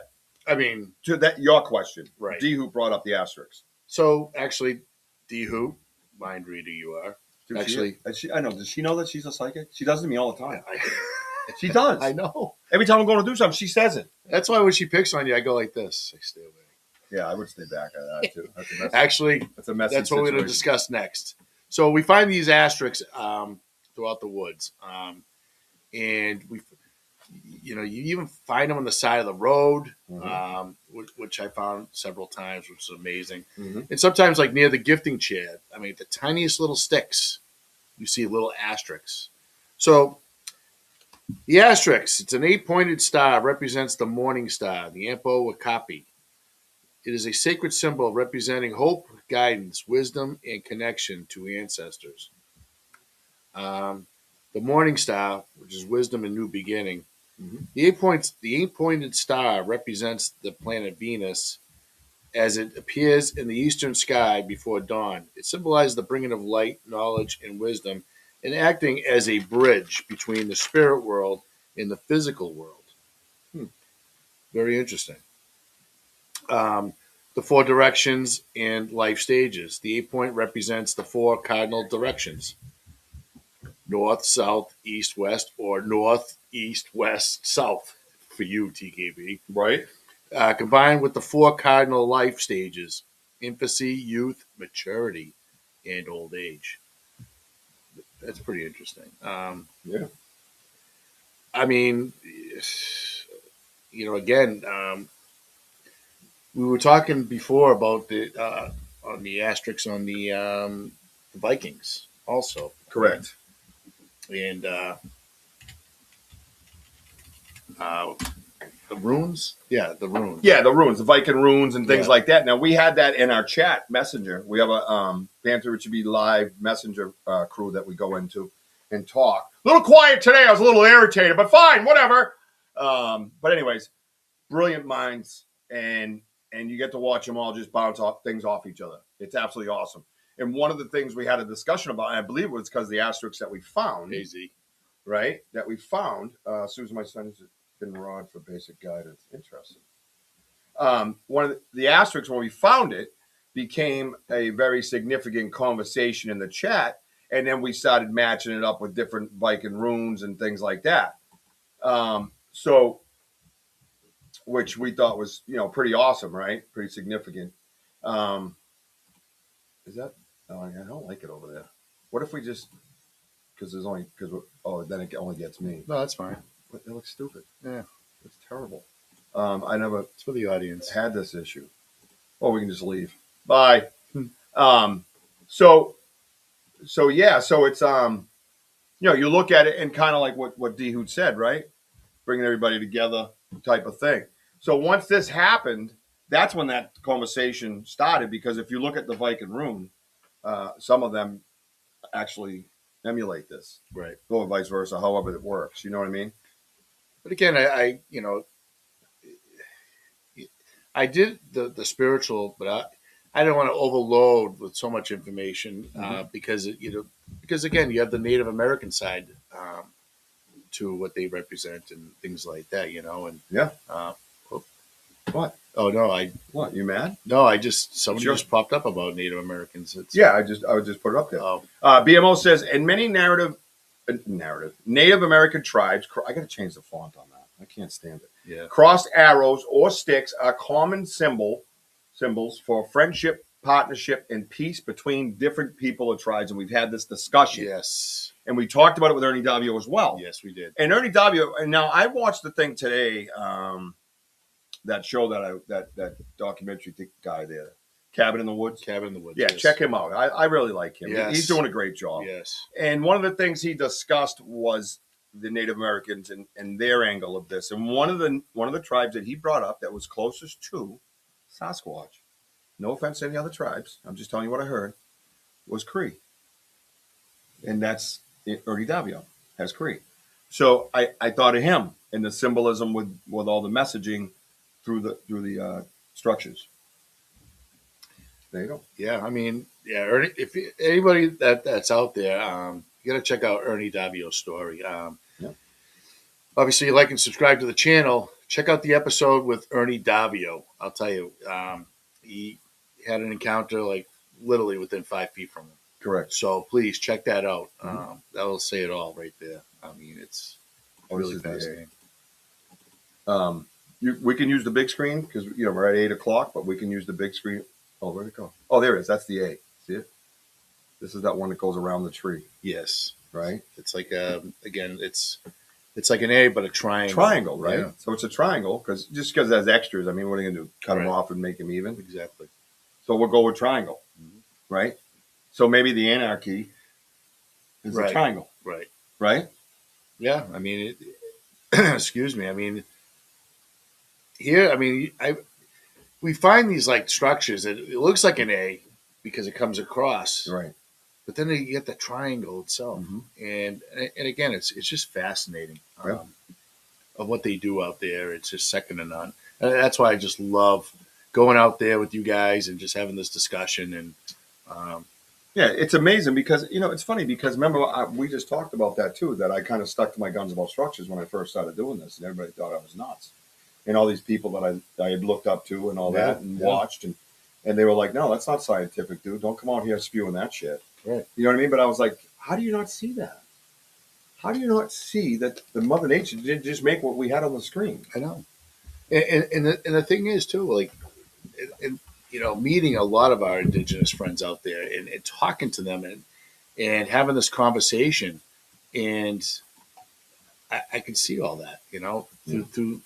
I mean, to that your question. Right. D who brought up the asterisk. so actually, D who mind reader you are. Dude, Actually, I know. Does she know that she's a psychic? She does it to me all the time. She does. I know. Every time I'm going to do something, she says it. That's why when she picks on you, I go like this. I stay away. Yeah, I would stay back at that too. That's a messy, Actually, that's a messy that's what we're going to situation. discuss next. So we find these asterisks throughout the woods, and you even find them on the side of the road, which I found several times, which is amazing. Mm-hmm. And sometimes, like near the gifting chair, I mean, the tiniest little sticks, you see little asterisks. So the asterisk, it's an 8-pointed star, represents the morning star, the Ampo Wakapi. It is a sacred symbol representing hope, guidance, wisdom, and connection to ancestors. The morning star, which is wisdom and new beginning. Mm-hmm. The 8-pointed star represents the planet Venus as it appears in the eastern sky before dawn. It symbolizes the bringing of light, knowledge, and wisdom, and acting as a bridge between the spirit world and the physical world. Very interesting. The 4 directions and life stages. The 8-point represents the 4 cardinal directions: north, south, east, west, or north, east, west, south for you, TKB. Right. Combined with the 4 cardinal life stages: infancy, youth, maturity, and old age. That's pretty interesting. Yeah. I mean, again, we were talking before about on the asterisks on the Vikings also. Correct. And the runes? Yeah, the runes. Yeah, the runes, the Viking runes and things Yeah. like that. Now, we had that in our chat messenger. We have a Banter, Richie B live messenger crew that we go into and talk. A little quiet today. I was a little irritated, but fine, whatever. But anyways, brilliant minds, and you get to watch them all just bounce things off each other. It's absolutely awesome. And one of the things we had a discussion about, and I believe it was because of the asterisks that we found, AZ. right? That we found. Susan, my son, has been rod for basic guidance. Interesting. One of the asterisks, when we found it, became a very significant conversation in the chat, and then we started matching it up with different Viking runes and things like that. So, which we thought was, pretty awesome, right? Pretty significant. Is that? Oh, I don't like it over there. What if we just? Then it only gets me. No, that's fine. It looks stupid. Yeah. It's terrible. I never It's for the audience. had this issue. Or we can just leave. Bye. So yeah, so it's you look at it and kind of like what D Hoot said, right? Bringing everybody together type of thing. So once this happened, that's when that conversation started, because if you look at the Viking rune, some of them actually emulate this, Right. or vice versa, however it works. You know what I mean? But again, I did the spiritual, but I didn't want to overload with so much information because again, you have the Native American side to what they represent and things like that, and Yeah. What? Oh no, What? You mad? No, somebody Sure. just popped up about Native Americans. I would just put it up there. Oh. BMO says, in many Native Native American tribes, I got to change the font on that. I can't stand it. Yeah. Crossed arrows or sticks are common symbols for friendship, partnership, and peace between different people or tribes. And we've had this discussion. Yes. And we talked about it with Ernie Davio as well. Yes, we did. And Ernie Davio, and now I watched the thing today, that show that documentary guy there, Cabin in the Woods. Cabin in the Woods. Yeah, yes. check him out. I really like him. Yes. He's doing a great job. Yes. And one of the things he discussed was the Native Americans and their angle of this. And one of the tribes that he brought up that was closest to Sasquatch, no offense to any other tribes, I'm just telling you what I heard, was Cree. And that's Ernie Davio has Cree. So I thought of him and the symbolism with all the messaging through the structures. There you go. Yeah, I mean, Ernie, if anybody that's out there, you got to check out Ernie Davio's story. Obviously, like and subscribe to the channel. Check out the episode with Ernie Davio. I'll tell you, he had an encounter like literally within 5 feet from him. Correct. So please check that out. That will say it all right there. I mean, it's really fascinating. We can use the big screen because we're at 8 o'clock, but we can use the big screen. Oh, where'd it go? Oh, there it is. That's the A. See it? This is that one that goes around the tree. Yes. Right? It's like again, it's like an A, but a triangle. Triangle, right? Yeah. So it's a triangle because it has extras. I mean, what are you going to do? Cut them off and make them even? Exactly. So we'll go with triangle, right? So maybe the anarchy is a triangle. Right. Right? Yeah. I mean, excuse me. I mean, here, I mean, we find these like structures. It looks like an A because it comes across. Right. But then you get the triangle itself. And again, it's just fascinating of what they do out there. It's just second to none. And that's why I just love going out there with you guys and just having this discussion. And yeah, it's amazing because, it's funny because remember, we just talked about that too, that I kind of stuck to my guns about structures when I first started doing this. And everybody thought I was nuts. And all these people that I had looked up to and all that and watched. And they were like, no, that's not scientific, dude. Don't come out here spewing that shit. Right. You know what I mean? But I was like, how do you not see that? How do you not see that the Mother Nature didn't just make what we had on the screen? I know. And the thing is, too, like, meeting a lot of our indigenous friends out there and talking to them and having this conversation. And I can see all that, through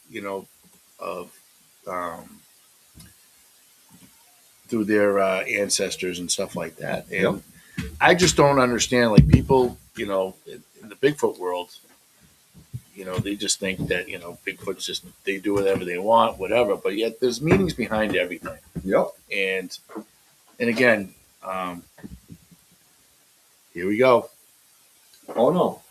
through their ancestors and stuff like that. And I just don't understand, like, people, in the Bigfoot world, they just think that, Bigfoot's just, they do whatever they want, whatever. But yet there's meanings behind everything. Yep. And again, here we go. Oh, no.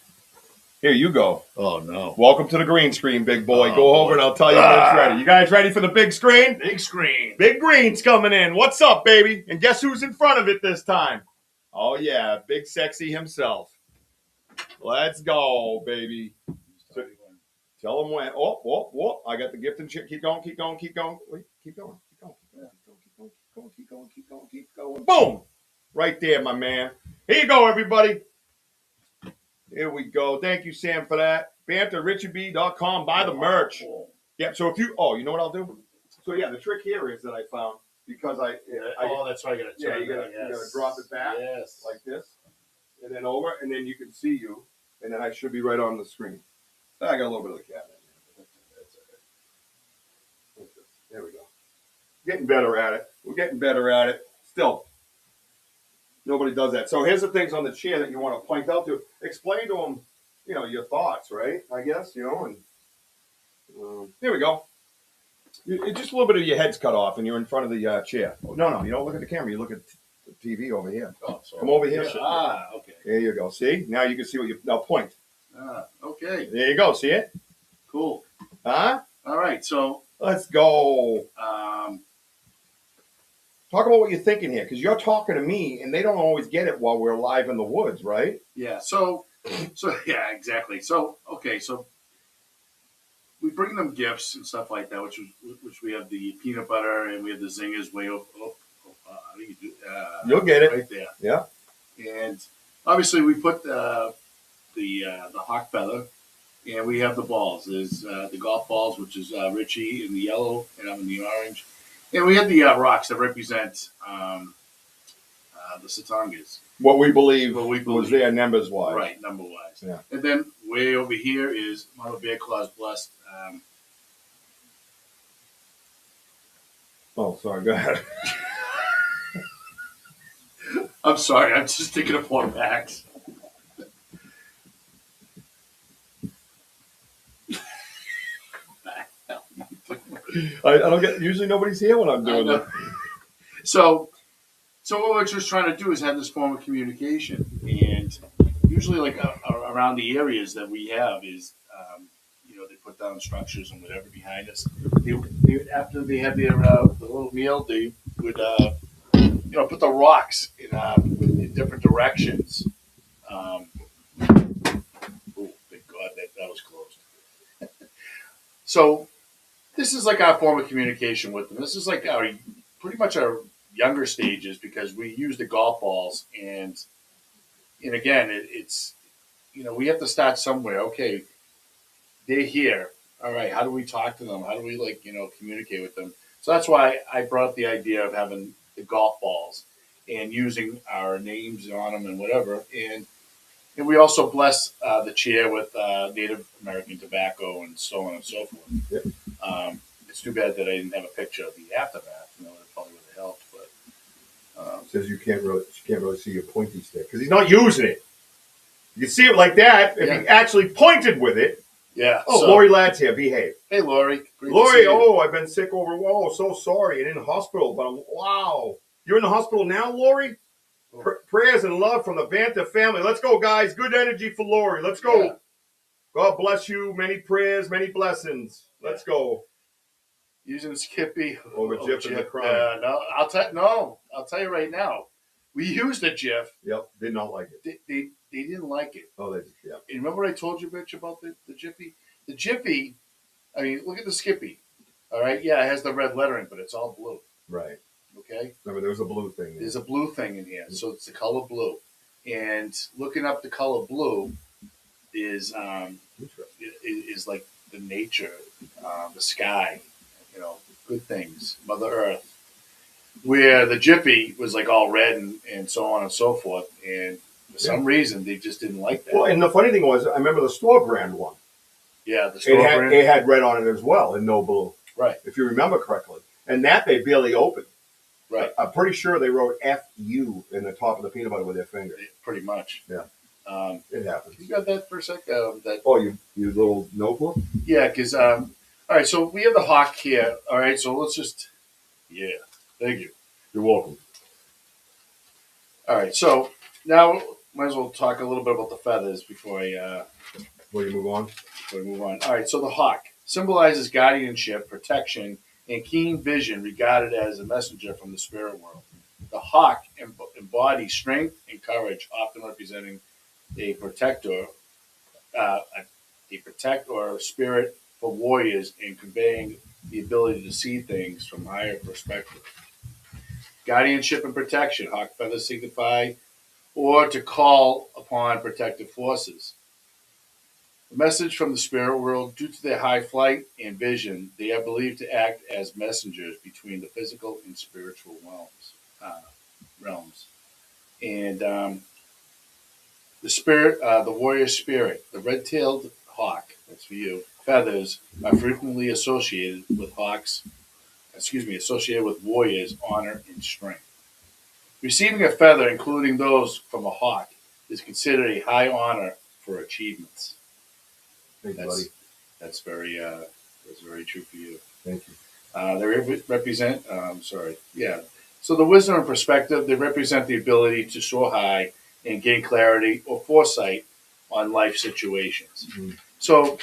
Here you go. Oh, no. Welcome to the green screen, big boy. Go over and I'll tell you when it's ready. You guys ready for the big screen? Big screen. Big green's coming in. What's up, baby? And guess who's in front of it this time? Oh, yeah. Big sexy himself. Let's go, baby. So, tell him when. Oh. I got the gift and shit. Keep going. Wait, keep going. Keep going. Boom. Right there, my man. Here you go, everybody. Here we go. Thank you, Sam, for that. Banter, RichieB.com. Buy the merch. Yeah, so if you know what I'll do? So, yeah, the trick here is that I found, because that's why I got to you gotta drop it back like this, and then over, and then you can see you, and then I should be right on the screen. I got a little bit of the cat in there. That's all right. There we go. Getting better at it. We're getting better at it. Still, nobody does that. So here's the things on the chair that you want to point out to. Explain to them, your thoughts, right? I guess, and here we go. Just a little bit of your head's cut off, and you're in front of the chair. No, you don't look at the camera. You look at the TV over here. Oh, sorry. Come over here. Yeah. Okay. There you go. See? Now you can see what you... Now point. Okay. There you go. See it? Cool. Huh? All right. So... Let's go. Talk about what you're thinking here, because you're talking to me, and they don't always get it while we're live in the woods, right? Yeah. So yeah, exactly. So okay. So we bring them gifts and stuff like that, which we have the peanut butter and we have the zingers way up. You'll get it right there. Yeah. And obviously we put the hawk feather, and we have the balls. There's the golf balls, which is Richie in the yellow and I'm in the orange. And we have the rocks that represent the Satangas. What we believe was there numbers wise. Right, number wise. Yeah. And then way over here is Mother Bear Claw's blessed. Oh, sorry. Go ahead. I'm sorry. I'm just thinking of more packs. I don't get. Usually, nobody's here when I'm doing that. So what we're just trying to do is have this form of communication, and usually, like around the areas that we have, is they put down structures and whatever behind us. They after they have their the little meal, they would put the rocks in different directions. Oh, thank God that was closed. So. This is like our form of communication with them. This is like pretty much our younger stages, because we use the golf balls, and again, it's we have to start somewhere. Okay, they're here. All right, how do we talk to them? How do we communicate with them? So that's why I brought up the idea of having the golf balls and using our names on them and whatever, and we also bless the chair with Native American tobacco and so on and so forth. Yep. It's too bad that I didn't have a picture of the aftermath. That probably would have helped. But says you can't really see your pointy stick because he's not using it. You can see it like that if he actually pointed with it. Yeah. Oh, so, Lori Ladd's here. Behave. Hey, Lori. Lori, I've been sick over. Whoa, so sorry. And in the hospital, but wow, you're in the hospital now, Lori. Prayers and love from the Banter family. Let's go, guys. Good energy for Lori. Let's go. Yeah. God bless you. Many prayers, many blessings. Let's go. Using Skippy over GIF and the crime. I'll tell you right now. We used a GIF. Yep. Did not like it. They didn't like it. Oh, they yeah. And remember what I told you, Rich, about the Jiffy? The Jiffy, I mean, look at the Skippy. All right? Yeah, it has the red lettering, but it's all blue. Right. Okay? Remember, there's a blue thing there. There's a blue thing in here. So it's the color blue. And looking up the color blue is like the nature, the sky, good things, Mother Earth. Where the Jiffy was like all red and so on and so forth. And for some reason, they just didn't like that. Well, and the funny thing was, I remember the store brand one. Yeah, the store brand. It had red on it as well and no blue. Right. If you remember correctly. And that they barely opened. Right. I'm pretty sure they wrote F-U in the top of the peanut butter with their finger. Pretty much. Yeah. It happens. You got that for a sec? You little notebook? Yeah, because, all right, so we have the hawk here. All right, so let's just, thank you. You're welcome. All right, so now might as well talk a little bit about the feathers before you move on. All right, so the hawk symbolizes guardianship, protection, and keen vision regarded as a messenger from the spirit world. The hawk embodies strength and courage, often representing a protector or spirit for warriors and conveying the ability to see things from higher perspective. Guardianship and protection. Hawk feathers signify or to call upon protective forces. The message from the spirit world, due to their high flight and vision, they are believed to act as messengers between the physical and spiritual realms. And the spirit, the warrior spirit, the red-tailed hawk, that's for you, feathers are frequently associated with warriors' honor and strength. Receiving a feather, including those from a hawk, is considered a high honor for achievements. Thank you, buddy. That's very true for you. Thank you. They represent, So the wisdom and perspective, they represent the ability to soar high and gain clarity or foresight on life situations. Mm-hmm. So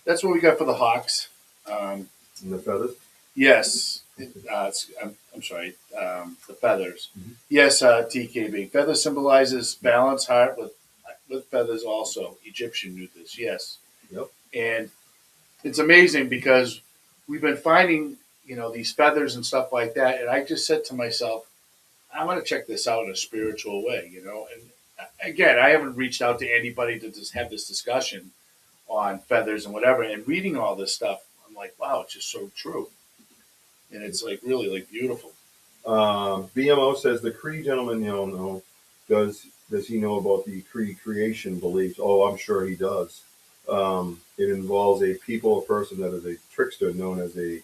that's what we got for the hawks. And the feathers? Yes. I'm sorry. The feathers. Mm-hmm. Yes, TKB. Feather symbolizes balance, heart with feathers also. Egyptian knew this. Yes. Yep. And it's amazing because we've been finding, these feathers and stuff like that. And I just said to myself, I want to check this out in a spiritual way, And again, I haven't reached out to anybody to just have this discussion on feathers and whatever. And reading all this stuff, I'm like, wow, it's just so true. And it's like really like beautiful. BMO says the Cree gentleman, no, does he know about the Cree creation beliefs? Oh, I'm sure he does. It involves a person that is a trickster known as a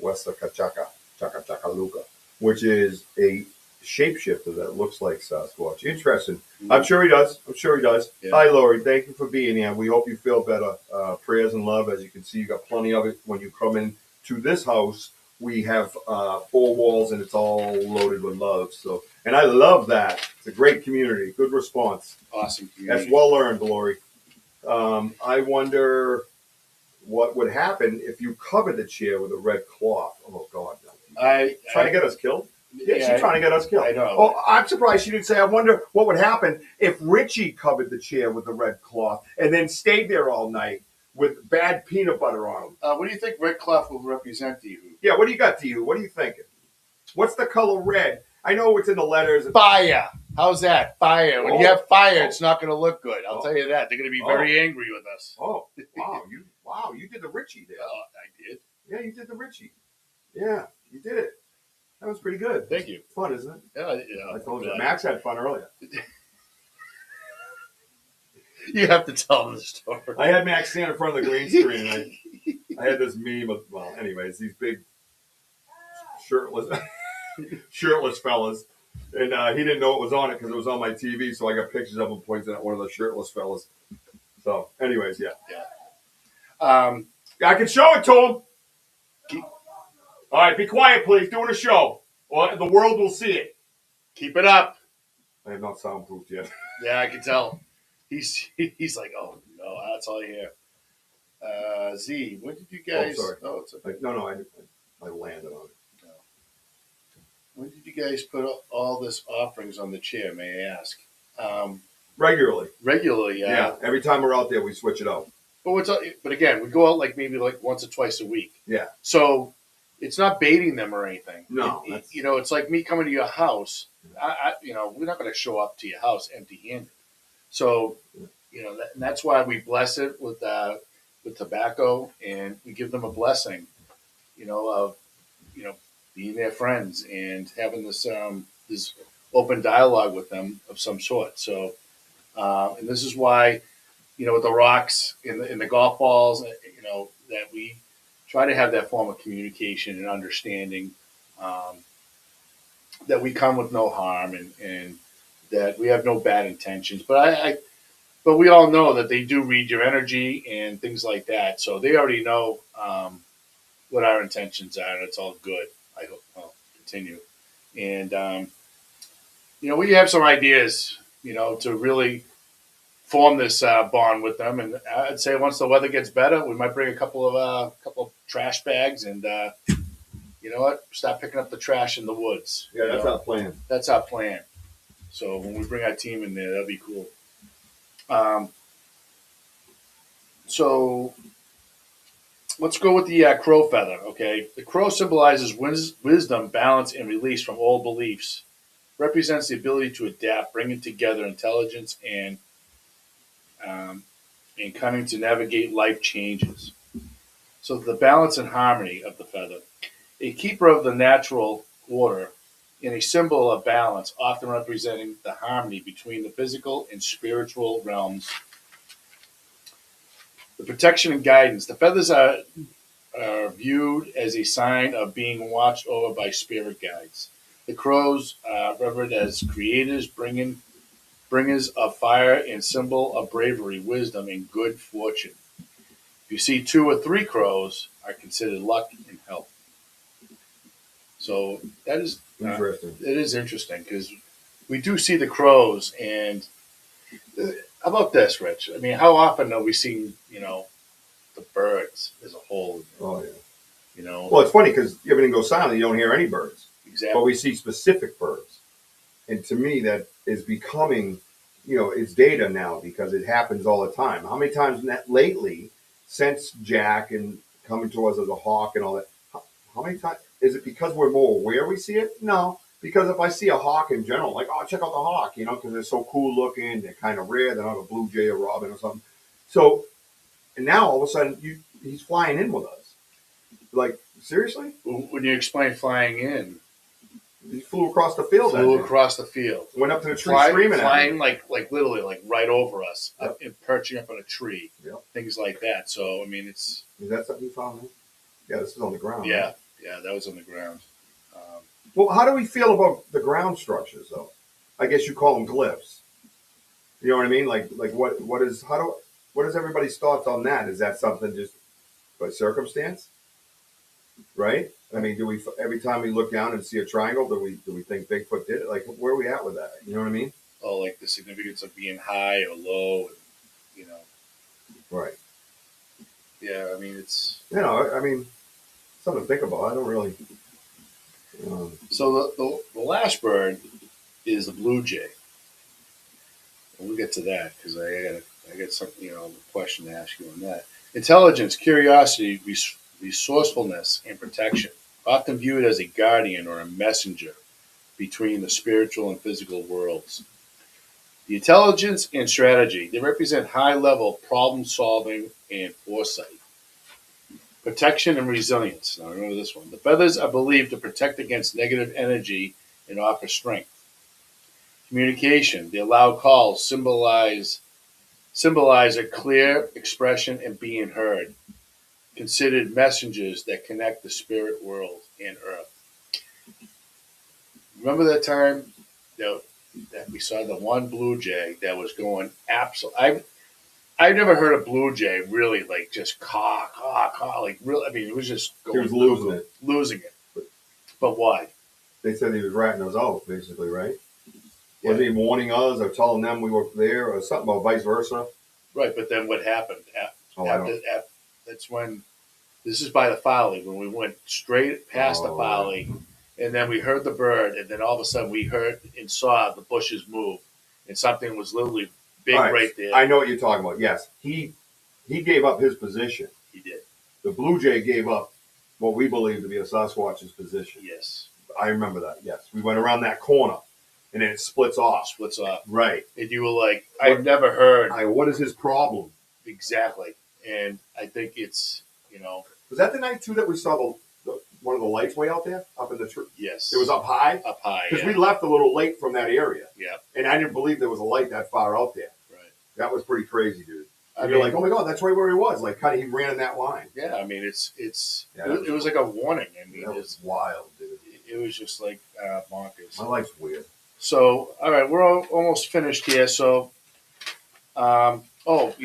Wesakachaka, Chakaluka, which is a shapeshifter that looks like Sasquatch. Interesting. Mm-hmm. I'm sure he does. Yeah. Hi, Lori. Thank you for being here. We hope you feel better. Prayers and love. As you can see, you got plenty of it when you come in to this house. We have 4 walls, and it's all loaded with love. So, and I love that. It's a great community. Good response. Awesome community. That's well earned, Lori. I wonder what would happen if you covered the chair with a red cloth. Oh, God. Trying to get us killed? Yeah, she's trying to get us killed. I know. Oh, I'm surprised she didn't say, I wonder what would happen if Richie covered the chair with the red cloth and then stayed there all night with bad peanut butter on him. What do you think red cloth will represent to you? Yeah, what do you got to you? What are you thinking? What's the color red? I know it's in the letters. Fire. How's that? Fire. When you have fire, it's not going to look good. I'll tell you that. They're going to be very angry with us. Oh, wow. You did the Richie there. Oh, I did. Yeah, you did the Richie. Yeah, you did it. That was pretty good. Thank you. Fun, isn't it? Yeah. I told you. Max had fun earlier. You have to tell them the story. I had Max stand in front of the green screen, and I had this meme of, anyways, these big shirtless fellas. And he didn't know it was on it because it was on my TV, so I got pictures of him pointing at one of the shirtless fellas. So, anyways, yeah. I can show it to him. All right, be quiet, please. Doing a show. Well, the world will see it. Keep it up. I have not soundproofed yet. Yeah, I can tell. He's like, oh, no, that's all I hear. Z, when did you guys... Oh, sorry. Oh, it's okay. No, I landed on it. No. When did you guys put all this offerings on the chair, may I ask? Regularly. Regularly, yeah. Yeah, every time we're out there, we switch it out. But again, we go out maybe once or twice a week. Yeah. So it's not baiting them or anything. No. It's like me coming to your house. We're not going to show up to your house empty-handed. So, and that's why we bless it with tobacco, and we give them a blessing, of, being their friends and having this open dialogue with them of some sort. So, and this is why, with the rocks in the golf balls, that we try to have that form of communication and understanding, that we come with no harm and that we have no bad intentions. But we all know that they do read your energy and things like that. So they already know what our intentions are, and it's all good. I hope I'll continue. And, we have some ideas, to really form this bond with them. And I'd say once the weather gets better, we might bring a couple of trash bags and, start picking up the trash in the woods. Yeah, that's our plan. That's our plan. So when we bring our team in there, that'd be cool. So let's go with the crow feather, okay? The crow symbolizes wisdom, balance, and release from old beliefs. Represents the ability to adapt, bringing together intelligence and cunning to navigate life changes. So the balance and harmony of the feather. A keeper of the natural order and a symbol of balance, often representing the harmony between the physical and spiritual realms. The protection and guidance. The feathers are viewed as a sign of being watched over by spirit guides. The crows are revered as creators, bringers of fire and symbol of bravery, wisdom, and good fortune. If you see 2 or 3 crows, are considered luck and health. So that is Interesting. it is interesting because we do see the crows. And how about this, Rich? I mean, how often are we seeing, the birds as a whole? Oh, yeah. Well, it's funny because everything goes silent. You don't hear any birds. Exactly. But we see specific birds. And to me, that is becoming, it's data now because it happens all the time. How many times lately, since Jack and coming to us as a hawk and all that, how many times? Is it because we're more aware we see it? No. Because if I see a hawk in general, like, oh, check out the hawk, because they're so cool looking. They're kind of rare. They're not a blue jay or robin or something. So, and now all of a sudden, he's flying in with us. Like, seriously? When you explain flying in, he flew across the field. Across the field. Went up to the tree screaming at flying me. like literally like right over us, Yep. up and perching up on a tree. Yep. Things like that. So I mean, it's. Is that something you found? Man? Yeah, this is on the ground. Yeah, right? yeah, that was on the ground. Well, how do we feel about the ground structures, though? I guess you call them glyphs. You know what I mean? Like what is everybody's thoughts on that? Is that something just by circumstance? Right? I mean, do we every time we look down and see a triangle, do we think Bigfoot did it? Like, where are we at with that? You know what I mean? Oh, like the significance of being high or low, and, Right. Yeah, I mean it's. I mean, something to think about. I don't really. So the last bird is the blue jay. And we'll get to that because I got something, a question to ask you on that. Intelligence, curiosity, resourcefulness, and protection, often viewed as a guardian or a messenger between the spiritual and physical worlds. The intelligence and strategy, they represent high-level problem-solving and foresight. Protection and resilience. Now remember this one. The feathers are believed to protect against negative energy and offer strength. Communication. The loud calls symbolize a clear expression and being heard. Considered messengers that connect the spirit world and earth. Remember that time that we saw the one blue jay that was going absolutely. I've never heard a blue jay really like just caw like really. I mean, it was just going. He was losing it. But why? They said he was ratting us out, basically, right? Yeah. Was he warning us or telling them we were there or something about vice versa? Right, but then what happened? That's when. This is by the folly when we went straight past the folly, and then we heard the bird, and then all of a sudden we heard and saw the bushes move, and something was literally big right there. I know what you're talking about. Yes, he gave up his position. He did. The blue jay gave up what we believe to be a Sasquatch's position. Yes, I remember that. Yes, we went around that corner, and then it splits off. Right. And you were like, I've never heard. What is his problem? Exactly, and I think it's Was that the night too that we saw one of the lights way out there up in the tree? Yes. It was up high. Up high. Because we left a little late from that area. Yeah. And I didn't believe there was a light that far out there. Right. That was pretty crazy, dude. You're like, oh my God, that's right where he was. Like, kind of, he ran in that line. Yeah, I mean, it was like a warning. I mean, that was wild, dude. It was just like bonkers. My life's weird. So, all right, we're almost finished here. So, you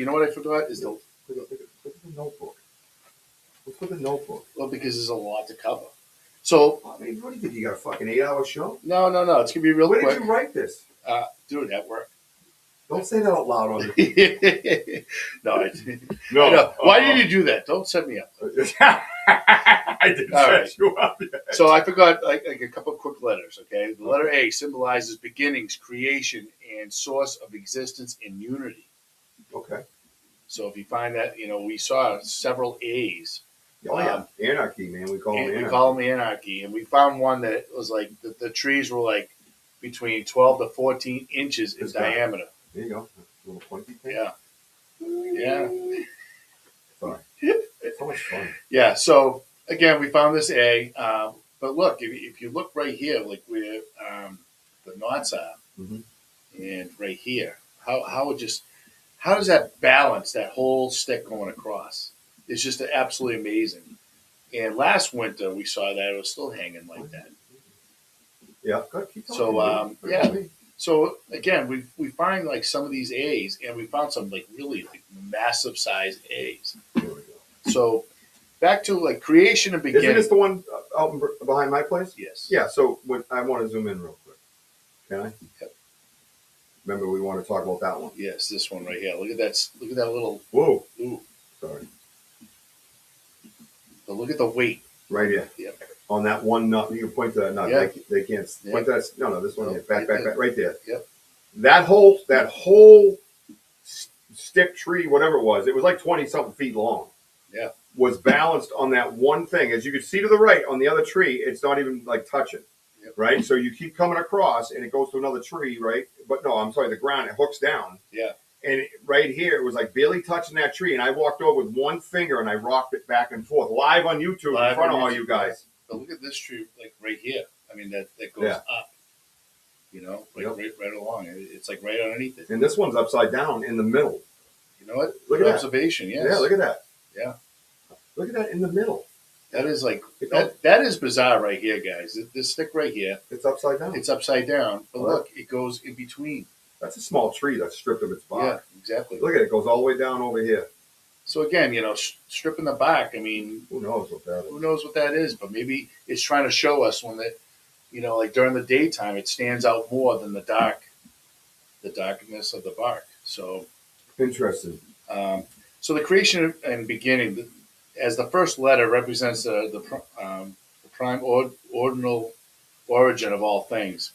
know what I forgot is Look at the notebook. What's with the notebook? Well, because there's a lot to cover. So, I mean, what do you think? You got a fucking 8-hour show? No. It's gonna be real quick. Where did you write this? Dude, at work. Don't say that out loud on the. No, I know. Why did you do that? Don't set me up. I didn't set you up yet. So I forgot like a couple of quick letters. Okay, the letter A symbolizes beginnings, creation, and source of existence and unity. Okay. So if you find that, we saw several A's. Oh yeah, anarchy, man. We call them anarchy. We call them anarchy, and we found one that was like the trees were like between 12 to 14 inches in diameter. There you go. A little pointy thing. Yeah. Sorry. So much fun. Yeah. So again, we found this A, but look, if you look right here, like where the knots are, and right here, how does that balance that whole stick going across? It's just absolutely amazing. And last winter we saw that it was still hanging like that. Yeah. Keep talking, so So again, we find like some of these A's, and we found some like really like massive size A's. There we go. So back to like creation and beginning. Isn't this the one out behind my place? Yes. Yeah. So when I want to zoom in real quick, can I? Yep. Remember, we want to talk about that one. Yes, this one right here. Look at that. Look at that little. Whoa. Ooh. Sorry. But look at the weight. Right here. Yep. On that one nut, you can point to that nut. Yeah. They can't point to that. No, this one No, here. Back, right there. Yep. That whole stick tree, whatever it was like 20-something feet long. Yeah. Was balanced on that one thing. As you can see to the right on the other tree, it's not even like touching. Yep. Right? So you keep coming across and it goes to another tree, right? But no, I'm sorry, the ground, it hooks down. Yeah. And right here, it was like barely touching that tree. And I walked over with one finger and I rocked it back and forth live on YouTube in front of all you guys. But look at this tree, like right here. I mean, that goes up. You know, right along. It's like right underneath it. And this one's upside down in the middle. You know what? Look at that. Observation, yes. Yeah, look at that. Yeah. Look at that in the middle. That is like that is bizarre right here, guys. This stick right here. It's upside down. It's upside down. But look, it goes in between. That's a small tree that's stripped of its bark. Yeah, exactly. Look at it. It goes all the way down over here. So again, you know, stripping the bark. I mean, who knows what that is? Who knows what that is? But maybe it's trying to show us when that, you know, like during the daytime, it stands out more than the darkness of the bark. So interesting. So the creation and beginning, as the first letter represents the prime ordinal origin of all things.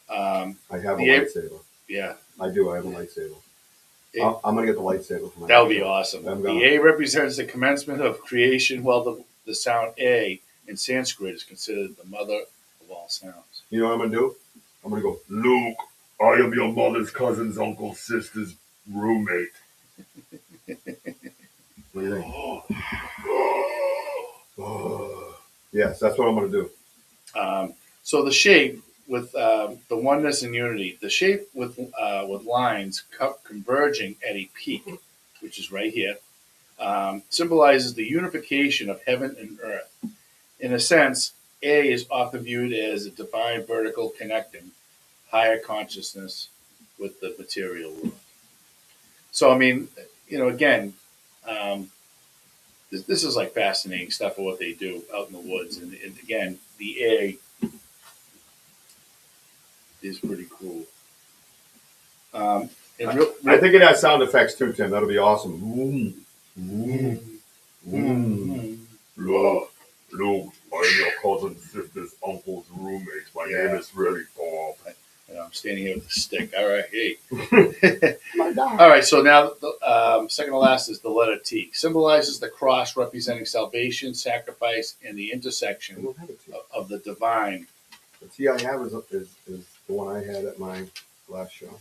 I have a lightsaber. Yeah, I do. I have a lightsaber. I'm going to get the lightsaber for my That would be awesome. The A represents the commencement of creation, while the sound A in Sanskrit is considered the mother of all sounds. You know what I'm going to do? I'm going to go, Luke, I am your mother's cousin's uncle's sister's roommate. What do you think? Yes, that's what I'm going to do. So the shape with the oneness and unity, the shape with lines converging at a peak, which is right here, symbolizes the unification of heaven and earth. In a sense, A is often viewed as a divine vertical connecting higher consciousness with the material world. So, I mean, you know, again, this is like fascinating stuff of what they do out in the woods. And again, the A is pretty cool. I think it has sound effects too, Tim. That'll be awesome. Luke, I'm your cousin's sister's uncle's roommate. My name is really Bob. I'm standing here with a stick. All right, hey. All right, so now the second to last is the letter T. Symbolizes the cross representing salvation, sacrifice, and the intersection of the divine. The T I have is the one I had at my last show.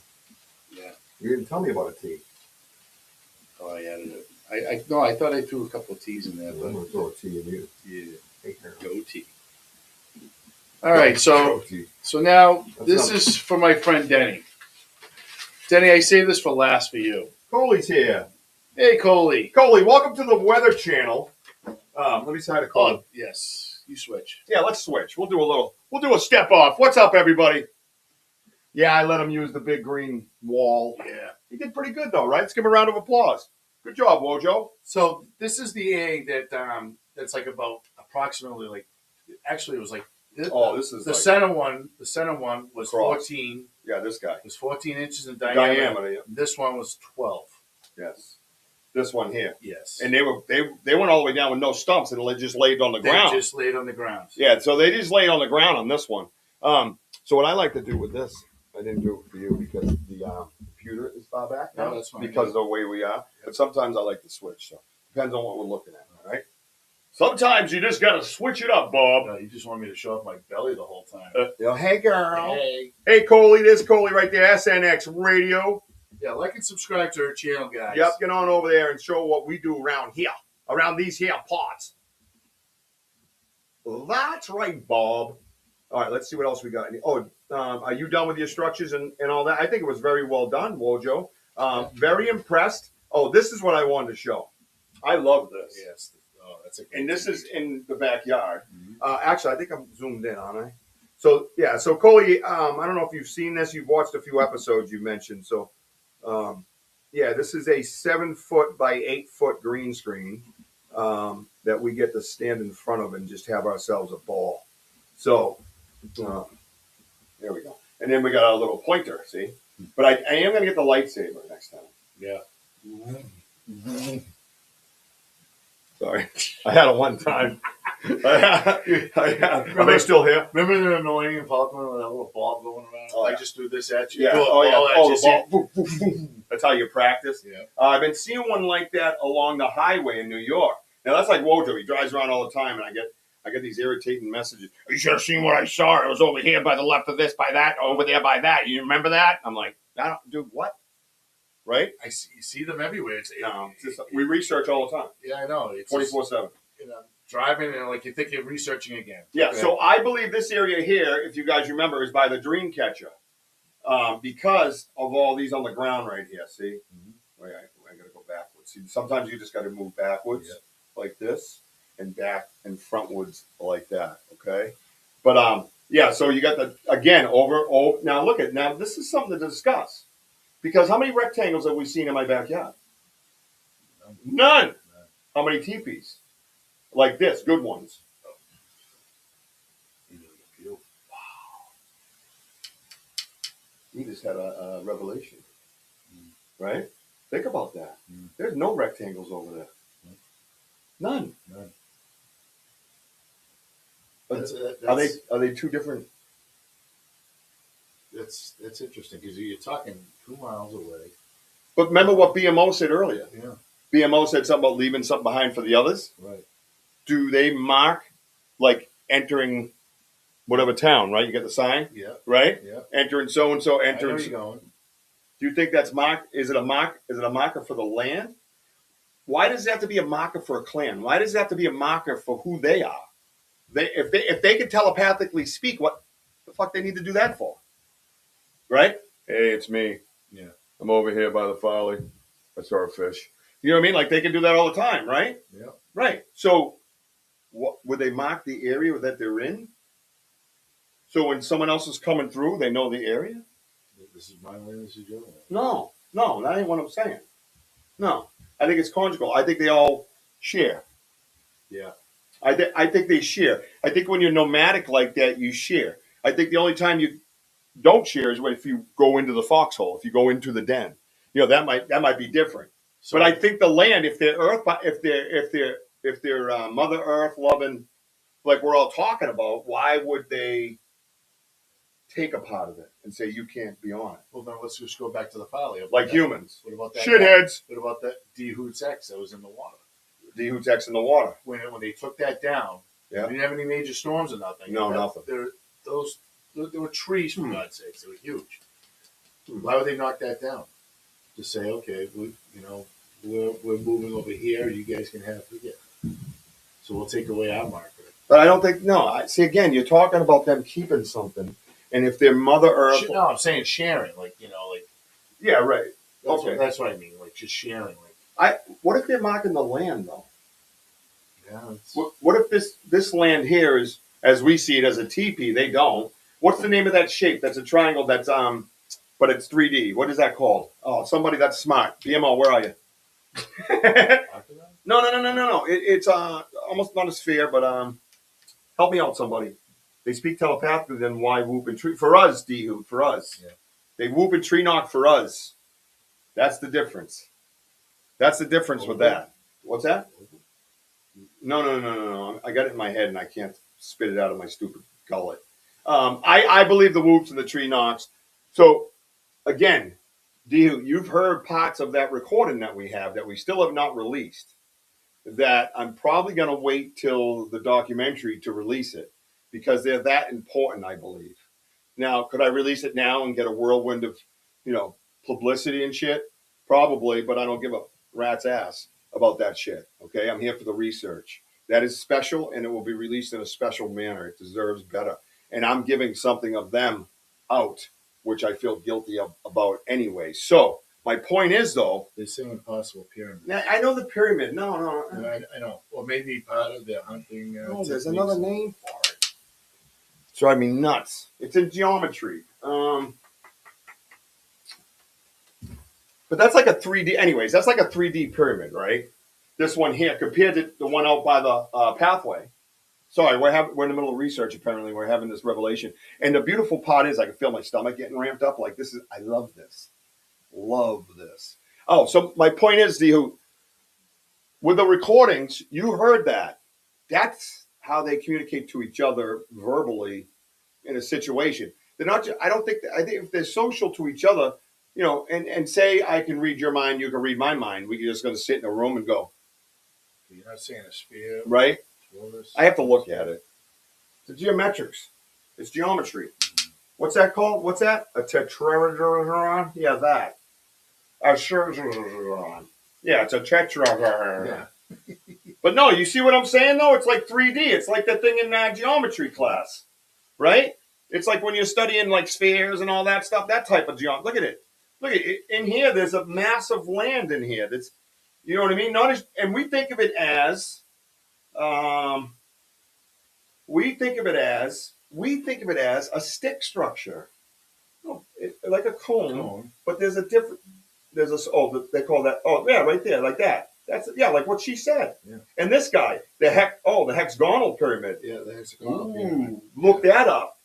Yeah. You didn't tell me about a T. Oh, I added it. I thought I threw a couple of T's in there. I'm going to throw a T in you. Yeah. Hey, go T. All right, so now this is for my friend Denny. Denny, I saved this for last for you. Coley's here. Hey, Coley. Coley, welcome to the Weather Channel. Let me say hi to Coley. Oh, yes, you switch. Yeah, let's switch. We'll do a step off. What's up, everybody? Yeah, I let him use the big green wall. Yeah. He did pretty good, though, right? Let's give him a round of applause. Good job, Wojo. So this is the A that's like about approximately like, actually it was like, this is the center one. The center one was Cross. 14. Yeah, this guy. It was 14 inches in diameter. Yeah. This one was 12. Yes. This one here. Yes. And they went all the way down with no stumps and they just laid on the ground. They just laid on the ground. Yeah, so they just laid on the ground on this one. So what I like to do with this, I didn't do it for you because the computer is far back now. No, that's fine. Because of the way we are. But sometimes I like to switch. So depends on what we're looking at. All right. Sometimes you just got to switch it up, Bob. No, you just want me to show off my belly the whole time. Hey, girl. Hey. Hey, Coley. There's Coley right there. SNX Radio. Yeah, like and subscribe to our channel, guys. Yep, get on over there and show what we do around here, around these here parts. That's right, Bob. All right, let's see what else we got. Are you done with your structures and all that? I think it was very well done, Wojo. Very impressed. Oh, this is what I wanted to show. I love this. Yes. Oh, that's a good And this thing. is in the backyard. Mm-hmm. Actually, I think I'm zoomed in, aren't I? So, yeah. So, Coley, I don't know if you've seen this. You've watched a few episodes you mentioned. So, yeah, this is a 7-foot by 8-foot green screen. that we get to stand in front of and just have ourselves a ball. So, there we go. And then we got our little pointer, see? But I am going to get the lightsaber next time. Yeah. Sorry. I had it one time. Are they still here? Remember the annoying Pokemon with that little ball going around? Oh, I yeah. just do this at you. Yeah. Do a Oh, yeah. ball at Oh, you, the ball. Boom, boom, boom. That's how you practice. Yeah. I've been seeing one like that along the highway in New York. Now, that's like Wojo. He drives around all the time, and I get these irritating messages. You should have seen what I saw. It was over here by the left of this, by that, over there by that. You remember that? I'm like, I don't, dude, what? Right? You see them everywhere. We research all the time. Yeah, I know. It's 24/7. You know, driving and like you think you're researching again. Yeah, Okay. so I believe this area here, if you guys remember, is by the dream catcher. Because of all these on the ground right here, see? Mm-hmm. Wait, I got to go backwards. See, sometimes you just got to move backwards like this and back and frontwards like that, okay? But, yeah, so you got now look at, now this is something to discuss. Because how many rectangles have we seen in my backyard? None. How many teepees? Like this, good ones. Wow. You just had a revelation. Right? Think about that. There's no rectangles over there. None. Are they two different? That's interesting because you're talking 2 miles away. But remember what BMO said earlier. Yeah. BMO said something about leaving something behind for the others. Right. Do they mark like entering whatever town, right? You get the sign? Yeah. Right? Yeah. Entering so and so, entering. I know you're going. Do you think that's marked? Is it a marker for the land? Why does it have to be a marker for a clan? Why does it have to be a marker for who they are? If they can telepathically speak, what the fuck they need to do that for? Right? Hey, it's me. Yeah. I'm over here by the folly. I saw a fish. You know what I mean? Like they can do that all the time, right? Yeah. Right. So, would they mark the area that they're in? So when someone else is coming through, they know the area? This is my land, this is your land. No, that ain't what I'm saying. No. I think it's conjugal. I think they all share. Yeah. I think they share. I think when you're nomadic like that, you share. I think the only time you don't share is if you go into the foxhole, if you go into the den. You know, that might be different. So, but I think the land, if they're Mother Earth loving, like we're all talking about, why would they take a part of it and say you can't be on it? well, then let's just go back to the folly. Like humans. What about that? Shitheads. What about that D Hoots X that was in the water? D Hoots X in the water. When they took that down, Yeah. they didn't have any major storms or nothing. No, nothing. There were trees, for God's sakes. They were huge. Why would they knock that down? To say, okay, we're moving over here. You guys can have it. So we'll take away our marker. But I don't think, see, again, you're talking about them keeping something. And if they're Mother Earth. No, I'm saying sharing. Yeah, right. That's what I mean. Like just sharing. What if they're marking the land, though? Yeah. What if this land here is, as we see it, as a teepee? They don't. What's the name of that shape? That's a triangle. That's but it's 3D. What is that called? Oh, somebody that's smart. BMO, where are you? No. It's almost not a sphere, but help me out, somebody. They speak telepathically. Then why whoop and tree for us? D-hoot for us. Yeah. They whoop and tree knock for us. That's the difference. That's the difference with that. What's that? No. I got it in my head and I can't spit it out of my stupid gullet. I believe the whoops and the tree knocks. So, again, you've heard parts of that recording that we have that we still have not released. That I'm probably going to wait till the documentary to release it because they're that important, I believe. Now, could I release it now and get a whirlwind of, publicity and shit? Probably, but I don't give a rat's ass about that shit. Okay, I'm here for the research. That is special, and it will be released in a special manner. It deserves better. And I'm giving something of them out, which I feel guilty about anyway. So my point is, though, They say impossible pyramid. now I know the pyramid. No. I know. Or maybe part of their hunting. No, there's another name for it. Drive me nuts. It's in geometry. But that's like a 3D. Anyways, that's like a 3D pyramid, right? this one here compared to the one out by the pathway. Sorry, we're in the middle of research. Apparently, we're having this revelation, and the beautiful part is I can feel my stomach getting ramped up. Like this is, I love this. Oh, so my point is, with the recordings, you heard that. That's how they communicate to each other verbally in a situation. They're not. I don't think. I think if they're social to each other, and say I can read your mind, you can read my mind. We can just going to sit in a room and go. You're not saying a sphere, right? Torus. I have to look at it. The geometrics. It's geometry. What's that called? What's that? A tetrahedron? Yeah, that. Yeah, it's a tetrahedron. Yeah. But no, you see what I'm saying, though? It's like 3D. It's like that thing in geometry class, right? It's like when you're studying like spheres and all that stuff, that type of geometry. Look at it. Look at it. In here, there's a massive land in here. That's, you know what I mean? And we think of it as, a stick structure, like a cone. But there's a different. They call that. Oh yeah, right there, like that. That's like what she said. Yeah. And this guy, the hexagonal pyramid. Yeah, the hexagonal pyramid. Look that up.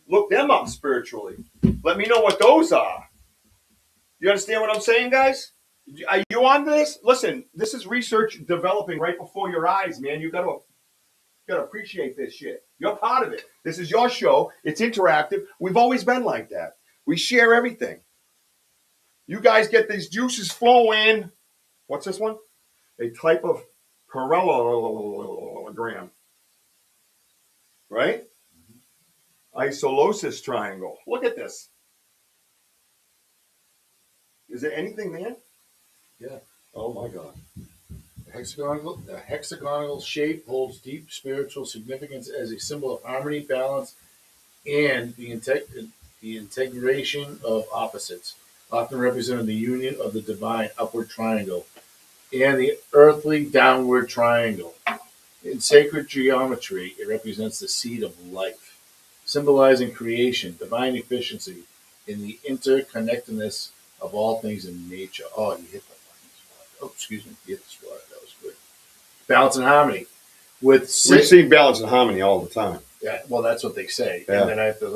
Look them up spiritually. Let me know what those are. You understand what I'm saying, guys? Are you on this? Listen, this is research developing right before your eyes, man. You gotta appreciate this shit. You're part of it. This is your show. It's interactive. We've always been like that. We share everything. You guys get these juices flowing. What's this one? A type of parallelogram. Right? Isolosis triangle. Look at this. Is there anything there? Yeah. Oh my God. The hexagonal shape holds deep spiritual significance as a symbol of harmony, balance, and the integration of opposites, often representing the union of the divine upward triangle and the earthly downward triangle. In sacred geometry, it represents the seed of life, symbolizing creation, divine efficiency, and the interconnectedness of all things in nature. Oh, you hit the fucking spot. Oh, excuse me. You hit the spot. That was good. Balance and harmony. We see balance and harmony all the time. Yeah, well, that's what they say. Yeah. And then I have to,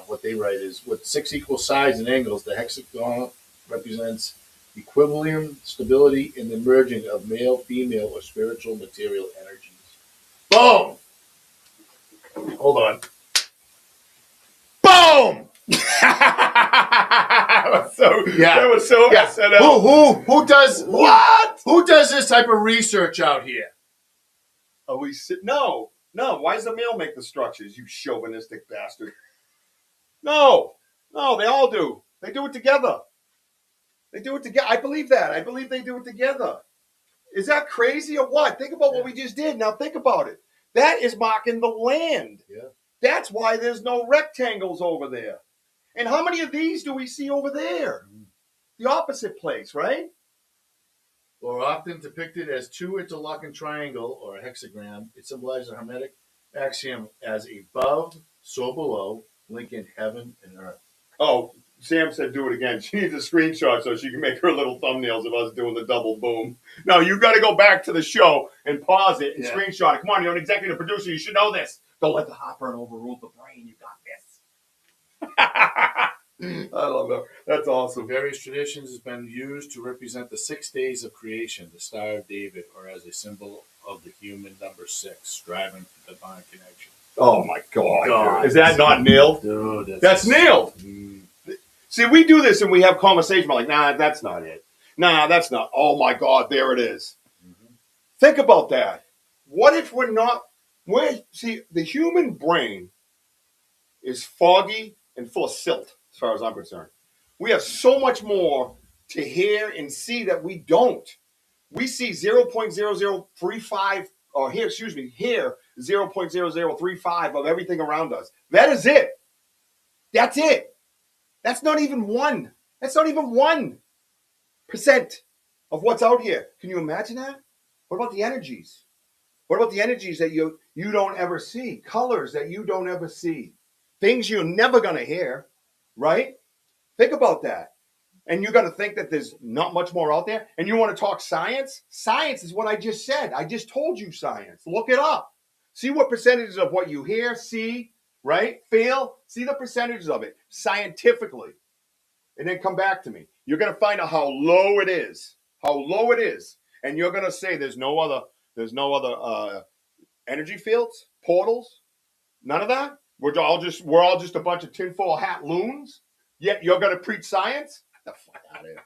what they write is, with 6 equal sides and angles, the hexagon represents equilibrium, stability, and the merging of male, female, or spiritual material energies. Boom! Hold on. Boom! That was so SNL. Who does What? Who does this type of research out here? No. Why does the male make the structures, you chauvinistic bastard? No, they all do. They do it together. I believe that. I believe they do it together. Is that crazy or what? Think about what we just did. Now think about it. That is marking the land. Yeah. That's why there's no rectangles over there. And how many of these do we see over there? The opposite place, right? Or often depicted as 2 interlocking triangle or a hexagram, it symbolizes a hermetic axiom as above, so below, linking heaven and earth. Oh, Sam said do it again. She needs a screenshot so she can make her little thumbnails of us doing the double boom. No, you got to go back to the show and pause it and screenshot it. Come on, you're an executive producer. You should know this. Don't let the heartburn overrule the brain. You got this. I love that. That's awesome. Various traditions has been used to represent the 6 days of creation, the Star of David, or as a symbol of the human number 6, striving for divine connection. Oh my God. Is that not nailed? Dude, that's nailed. See, we do this and we have conversation. We're like, nah, that's not it. Nah, that's not. Oh my God, there it is. Mm-hmm. Think about that. What if we're not? See, the human brain is foggy and full of silt, as far as I'm concerned. We have so much more to hear and see that we don't. We see 0.0035, or here 0.0035 of everything around us. That is it. That's it. That's not even 1%. That's not even 1% of what's out here. Can you imagine that? What about the energies? What about the energies that you don't ever see? Colors that you don't ever see. Things you're never going to hear, right? Think about that. And you got to think that there's not much more out there. And you want to talk science? Science is what I just said. I just told you science. Look it up. See what percentages of what you hear, see, right, feel. See the percentages of it scientifically. And then come back to me. You're going to find out how low it is. How low it is. And you're going to say there's no other energy fields, portals, none of that. We're all just a bunch of tinfoil hat loons. Yet you're going to preach science? Get the fuck out of here.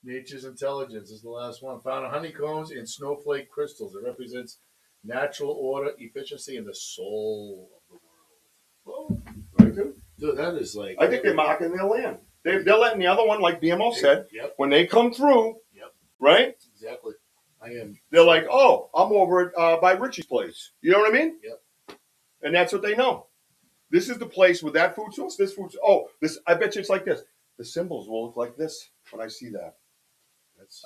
Nature's intelligence is the last one. Found in honeycombs and snowflake crystals. It represents natural order, efficiency, and the soul of the world. Right, dude? Dude, that is like... I think they're marking their land. They're letting the other one, like BMO said, Yep. when they come through, Yep. right? Exactly. I am. They're like, oh, I'm over by Richie's place. You know what I mean? Yep. And that's what they know. This is the place with that food source. This food. Oh, this. I bet you it's like this. The symbols will look like this when I see that.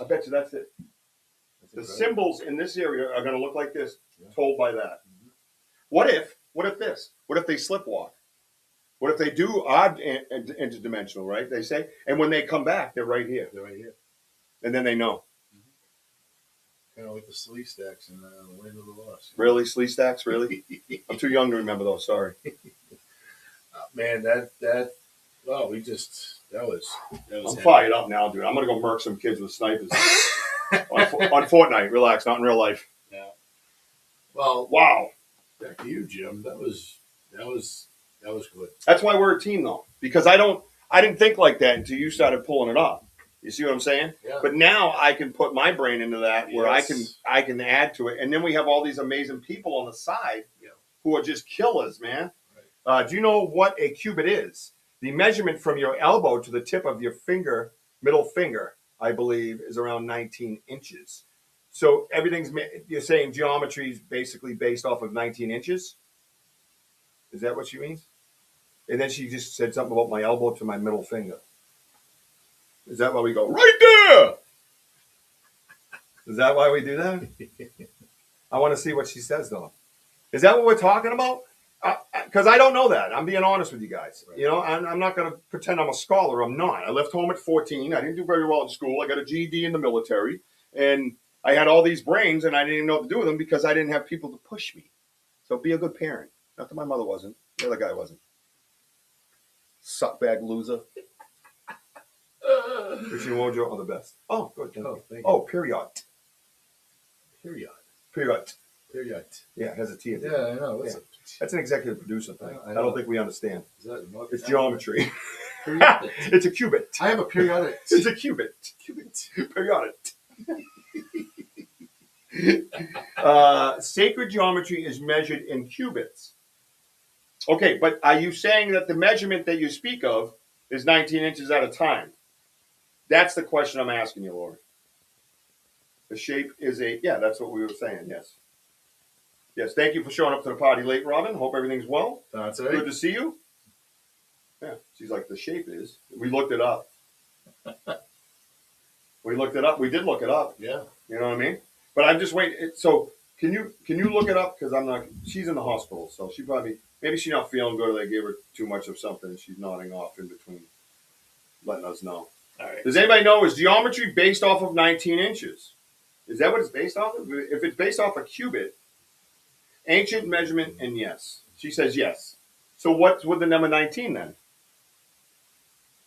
I bet you that's it. The symbols in this area are going to look like this, told by that. Mm-hmm. What if this? What if they slipwalk? What if they do odd interdimensional, right? They say, and when they come back, they're right here. They're right here. And then they know. Kind of like the slee stacks in the Land of the Lost. Really? Slee stacks? Really? I'm too young to remember those. Sorry. Man, that was I'm fired up now, dude. I'm going to go murk some kids with snipers. on Fortnite. Relax, not in real life. Yeah. Well, wow. Back to you, Jim. That was good. That's why we're a team, though, because I didn't think like that until you started pulling it up. You see what I'm saying? Yeah. But now I can put my brain into that where I can add to it, and then we have all these amazing people on the side who are just killers, man. Right. Do you know what a cubit is? The measurement from your elbow to the tip of your finger, middle finger, I believe, is around 19 inches. So you're saying geometry is basically based off of 19 inches? Is that what she means? And then she just said something about my elbow to my middle finger. Is that why we go, right there? Is that why we do that? I want to see what she says, though. Is that what we're talking about? Because I don't know that. I'm being honest with you guys. Right. You know, I'm not going to pretend I'm a scholar. I'm not. I left home at 14. I didn't do very well in school. I got a GED in the military. And I had all these brains, and I didn't even know what to do with them because I didn't have people to push me. So be a good parent. Not that my mother wasn't. The other guy wasn't. Suckbag loser. Richie Wojo are the best. Oh, good. Thank you. Oh, period. Period. Yeah, it has a T in it. Yeah, I know. That's an executive producer thing. I don't think we understand. It's geometry. Periodic. It's a cubit. I have a periodic. It's a cubit. Periodic. Sacred geometry is measured in cubits. Okay, but are you saying that the measurement that you speak of is 19 inches at a time? That's the question I'm asking you, Lori. The shape is that's what we were saying, yes. Yes, thank you for showing up to the party late, Robin. Hope everything's well. That's right. Good to see you. Yeah, she's like, the shape is. We looked it up. We did look it up. Yeah. You know what I mean? But I'm just waiting. So can you look it up? Because she's in the hospital, so maybe she's not feeling good or they gave her too much of something and she's nodding off in between letting us know. All right. Does anybody know, is geometry based off of 19 inches? Is that what it's based off of? If it's based off a cubit, ancient measurement, and yes. She says yes. So what's with the number 19 then?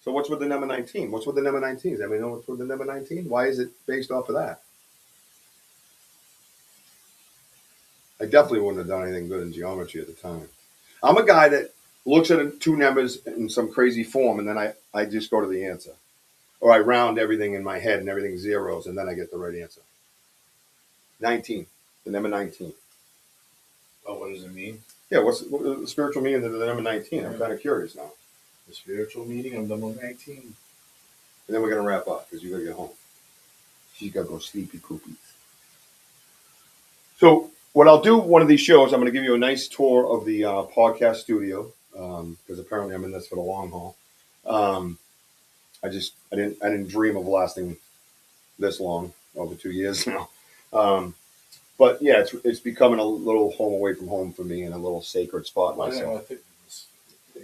So what's with the number 19? What's with the number 19? Does anybody know what's with the number 19? Why is it based off of that? I definitely wouldn't have done anything good in geometry at the time. I'm a guy that looks at two numbers in some crazy form, and then I just go to the answer. Or I round everything in my head, and everything's zeros, and then I get the right answer. 19. The number 19. Oh, what does it mean? Yeah, what's the spiritual meaning of the number 19? I'm kind of curious now. The spiritual meaning of number 19. And then we're going to wrap up, because you got to get home. She's got to go sleepy poopies. So what I'll do one of these shows, I'm going to give you a nice tour of the podcast studio, because apparently I'm in this for the long haul. I didn't dream of lasting this long, over 2 years now. But yeah, it's becoming a little home away from home for me and a little sacred spot myself.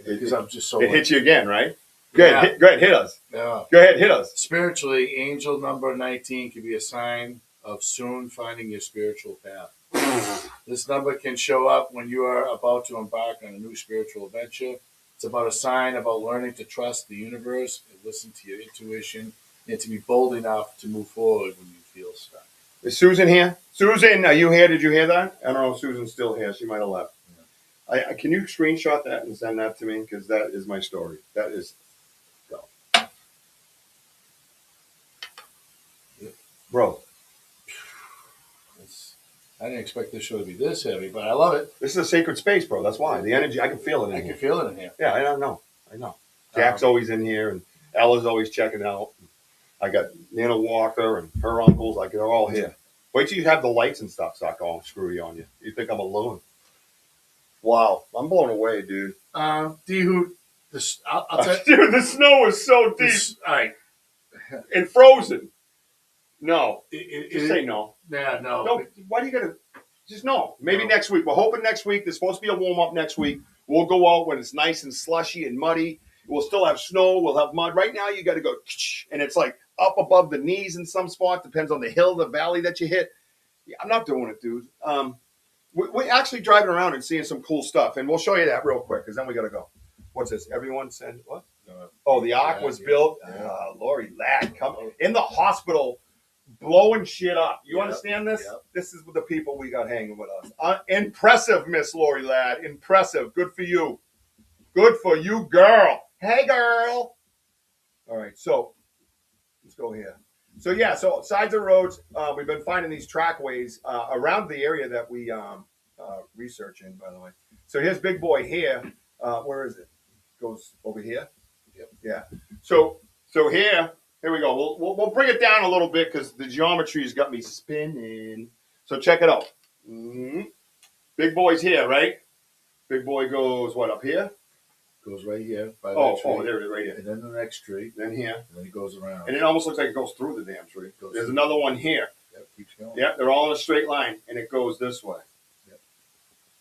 Because I'm just so. It hits you again, right? Go ahead, hit us. Yeah. Go ahead, hit us. Spiritually, angel number 19 can be a sign of soon finding your spiritual path. This number can show up when you are about to embark on a new spiritual adventure. It's about a sign about learning to trust the universe and listen to your intuition and to be bold enough to move forward when you feel stuck. Is Susan here? Susan, are you here? Did you hear that? I don't know if Susan's still here. She might have left. Yeah. Can you screenshot that and send that to me? Because that is my story. That is... Go. Bro. I didn't expect this show to be this heavy, but I love it. This is a sacred space, bro. That's why. The energy, I can feel it in here. I can feel it in here. Yeah, I don't know. I know. Jack's always in here, and Ella's always checking out. I got Nana Walker and her uncles. Like, they're all here. Wait till you have the lights and stuff so I can all screwy on you. You think I'm alone? Wow. I'm blown away, dude. D-Hoot, I'll tell you. Dude, the snow is so deep. All right. And frozen. No. Just say no. Yeah, no. No, why do you gotta just no? Maybe next week. We're hoping next week. There's supposed to be a warm up next week. We'll go out when it's nice and slushy and muddy. We'll still have snow. We'll have mud. Right now, you got to go, and it's like up above the knees in some spots. Depends on the hill, the valley that you hit. Yeah, I'm not doing it, dude. We're actually driving around and seeing some cool stuff, and we'll show you that real quick because then we got to go. What's this? Everyone send what? Oh, the ark was built. Lori Ladd, come in the hospital. Blowing shit up. You understand this? Yep. This is the people we got hanging with us. Impressive, Miss Lori Ladd. Impressive. Good for you. Good for you, girl. Hey, girl. All right, so let's go here. So, yeah, so sides of roads, we've been finding these trackways around the area that we research in, by the way. So here's Big Boy here. Where is it? Goes over here? Yep. Yeah. So here we go. We'll bring it down a little bit because the geometry's got me spinning. So check it out. Mm-hmm. Big Boy's here, right? Big Boy goes, what, up here? Goes right here. By that tree. There it is, right here. And then the next tree. Then here. And then it goes around. And it almost looks like it goes through the damn tree. There's another one here. Yep, keeps going. Yep, they're all in a straight line, and it goes this way. Yep.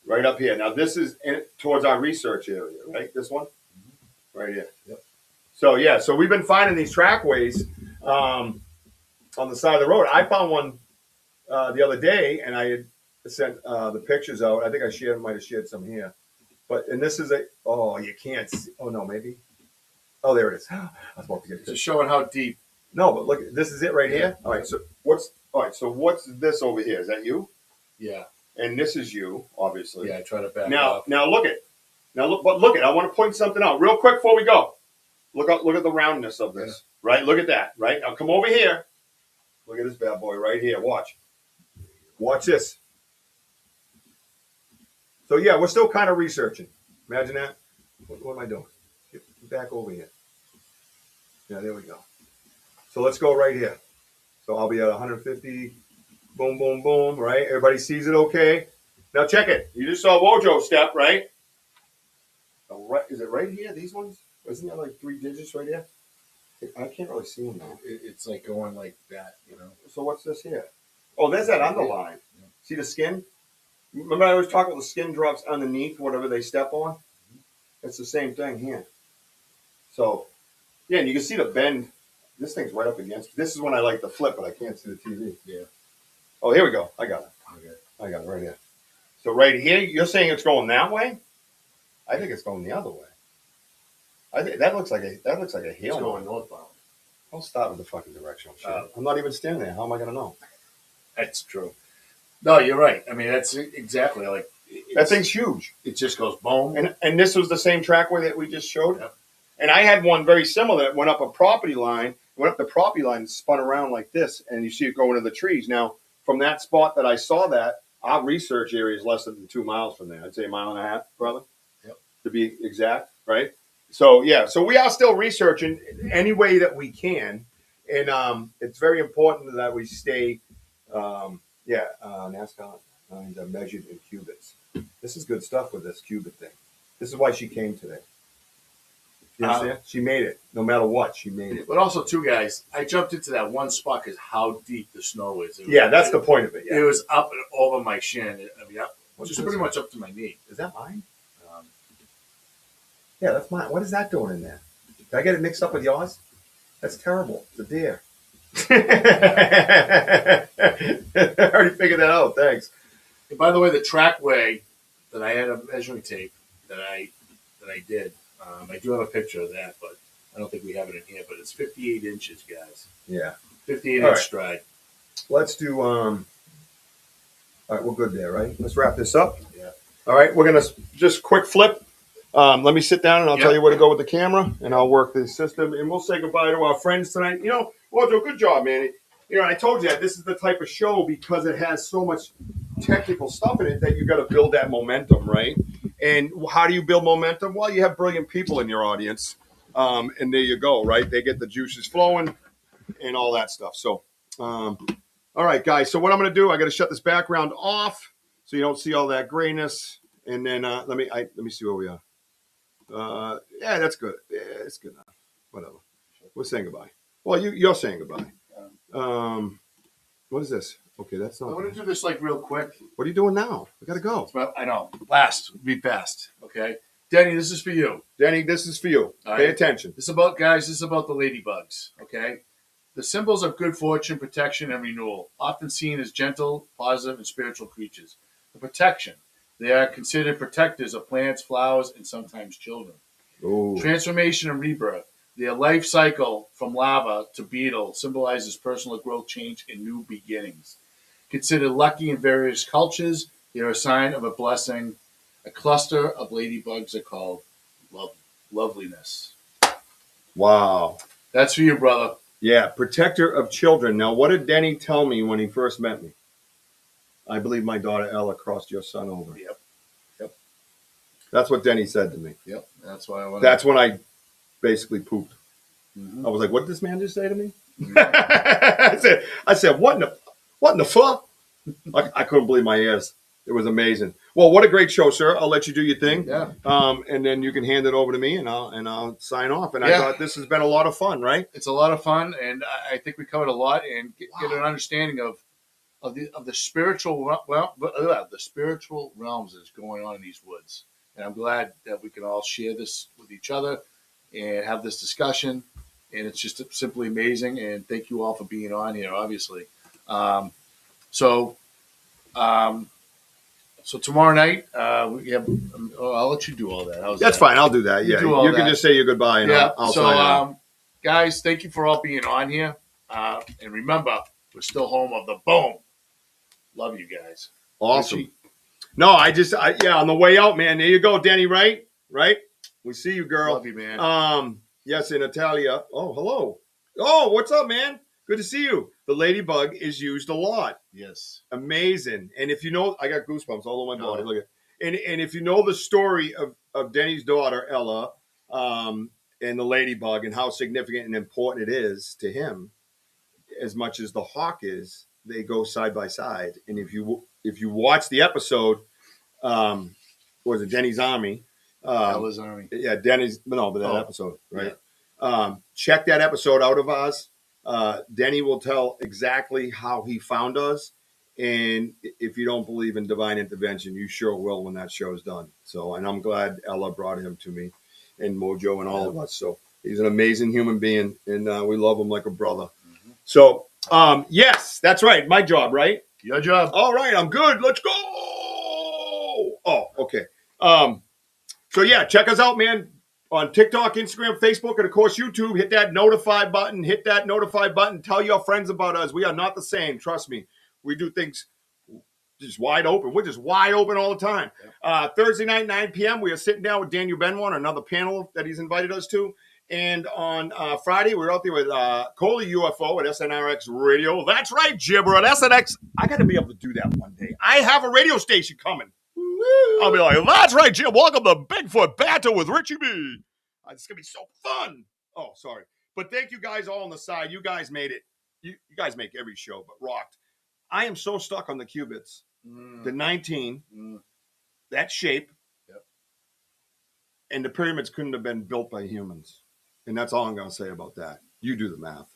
Right up here. Now, this is towards our research area, right? This one? Mm-hmm. Right here. Yep. So, yeah, so we've been finding these trackways on the side of the road. I found one the other day, and I had sent the pictures out. I think I might have shared some here. And this is you can't see. Oh, no, maybe. Oh, there it is. I was about to get it. Just showing how deep. No, but look, this is it right here. All right, so what's this over here? Is that you? Yeah. And this is you, obviously. Yeah, I try to back up. Now look at. I want to point something out real quick before we go. Look at the roundness of this. Yeah. Right? Look at that. Right? Now come over here. Look at this bad boy right here. Watch this. So yeah, we're still kind of researching. Imagine that. What am I doing? Get back over here. Yeah, there we go. So let's go right here. So I'll be at 150. Boom, boom, boom. Right? Everybody sees it okay? Now check it. You just saw Wojo step, right? Is it right here? These ones? Isn't that like 3 digits right here? I can't really see them now. It's like going like that, you know. So what's this here? Oh, there's that underline. Yeah. See the skin? Remember I always talk about the skin drops underneath whatever they step on? It's the same thing here. So, yeah, and you can see the bend. This thing's right up against. This is when I like to flip, but I can't see the TV. Yeah. Oh, here we go. I got it. Okay. I got it right here. So right here, you're saying it's going that way? I think it's going the other way. I think that looks like a hill. It's going northbound. Don't start with the fucking directional shit. I'm not even standing there. How am I going to know? That's true. No, you're right. I mean, that's exactly like that thing's huge. It just goes boom. And this was the same trackway that we just showed. Yep. And I had one very similar that went up the property line, and spun around like this, and you see it going to the trees. Now, from that spot that I saw that, our research area is less than 2 miles from there. I'd say 1.5 miles, brother. Yep. To be exact, right? So, yeah, so we are still researching any way that we can. And it's very important that we stay, NASCAR measured in cubits. This is good stuff with this cubit thing. This is why she came today. You understand? She made it. No matter what, she made it. But also, too, guys, I jumped into that one spot because how deep the snow is. That's the point of it. Yeah. It was up and over my shin. Just pretty much up to my knee. Is that mine? Yeah, that's mine. What is that doing in there? Did I get it mixed up with yours? That's terrible. It's a deer. I already figured that out. Thanks. And by the way, the trackway that I had a measuring tape that I did, I do have a picture of that, but I don't think we have it in here. But it's 58 inches, guys. Yeah. 58-inch stride. Let's do. All right, we're good there, right? Let's wrap this up. Yeah. All right, we're gonna just quick flip. Let me sit down and I'll tell you where to go with the camera, and I'll work the system, and we'll say goodbye to our friends tonight. You know, Wojo, good job, man. You know, I told you that this is the type of show because it has so much technical stuff in it that you got to build that momentum, right? And how do you build momentum? Well, you have brilliant people in your audience, and there you go, right? They get the juices flowing and all that stuff. So, all right, guys. So what I'm going to do, I got to shut this background off so you don't see all that grayness. And then let me see where we are. Yeah, that's good. Yeah, it's good enough. Whatever. We're saying goodbye. Well, you're saying goodbye. What is this? Okay, that's not. I want to do this like real quick. What are you doing now? I gotta go. I know. Be fast. Okay, Denny, this is for you. Denny, this is for you. All Pay right. attention. This is about the ladybugs. Okay, the symbols of good fortune, protection, and renewal, often seen as gentle, positive, and spiritual creatures. The protection. They are considered protectors of plants, flowers, and sometimes children. Ooh. Transformation and rebirth. Their life cycle from larva to beetle symbolizes personal growth, change, and new beginnings. Considered lucky in various cultures, they are a sign of a blessing. A cluster of ladybugs are called loveliness. Wow. That's for you, brother. Yeah, protector of children. Now, what did Denny tell me when he first met me? I believe my daughter Ella crossed your son over. Yep. That's what Denny said to me. Yep. That's why I want. That's when I basically pooped. Mm-hmm. I was like, "What did this man just say to me?" Mm-hmm. I said, "What in the fuck?" I couldn't believe my ears. It was amazing. Well, what a great show, sir. I'll let you do your thing. Yeah. And then you can hand it over to me, and I'll sign off. And I thought this has been a lot of fun, right? It's a lot of fun, and I think we covered a lot and get an understanding of the spiritual the spiritual realms that's going on in these woods. And I'm glad that we can all share this with each other and have this discussion. And it's just simply amazing. And thank you all for being on here, obviously. So tomorrow night, we have. I'll let you do all that. That's fine. I'll do that. Yeah, you can just say your goodbye, and I'll sign off. Guys, thank you for all being on here. And remember, we're still home of the boom. Love you guys. Awesome. Richie. No, on the way out, man. There you go, Denny. Right. We see you, girl. Love you, man. Yes, in Italia. Oh, hello. Oh, what's up, man? Good to see you. The ladybug is used a lot. Yes. Amazing. And if you know, I got goosebumps all over my body. Look at it. And if you know the story of Denny's daughter, Ella, and the ladybug and how significant and important it is to him, as much as the hawk is, they go side by side. And if you watch the episode, was it Denny's Army? Ella's Army. Yeah, Denny's. No, but that episode, right? Yeah. Check that episode out of us. Denny will tell exactly how he found us. And if you don't believe in divine intervention, you sure will when that show is done. So, and I'm glad Ella brought him to me, and Wojo and all of us. So he's an amazing human being, and we love him like a brother. Mm-hmm. So, yes, that's right. My job, right? Your job. All right, I'm good. Let's go. Oh, okay. So yeah, check us out, man. On TikTok, Instagram, Facebook, and of course YouTube. Hit that notify button. Tell your friends about us. We are not the same. Trust me. We do things just wide open. We're just wide open all the time. Thursday night, 9 p.m., we are sitting down with Daniel Benoit on another panel that he's invited us to. And on Friday, we're out there with Coley UFO at SNRX Radio. That's right, Gibber at SNX. I got to be able to do that one day. I have a radio station coming. I'll be like, that's right, Jim. Welcome to Bigfoot Banter with Richie B. It's going to be so fun. Oh, sorry. But thank you guys all on the side. You guys made it. You guys make every show, but rocked. I am so stuck on the qubits. The 19, that shape. Yep. And the pyramids couldn't have been built by humans. And that's all I'm going to say about that. You do the math.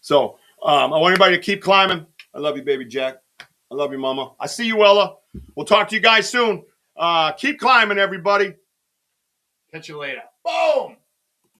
So I want everybody to keep climbing. I love you, baby Jack. I love you, Mama. I see you, Ella. We'll talk to you guys soon. Keep climbing, everybody. Catch you later. Boom!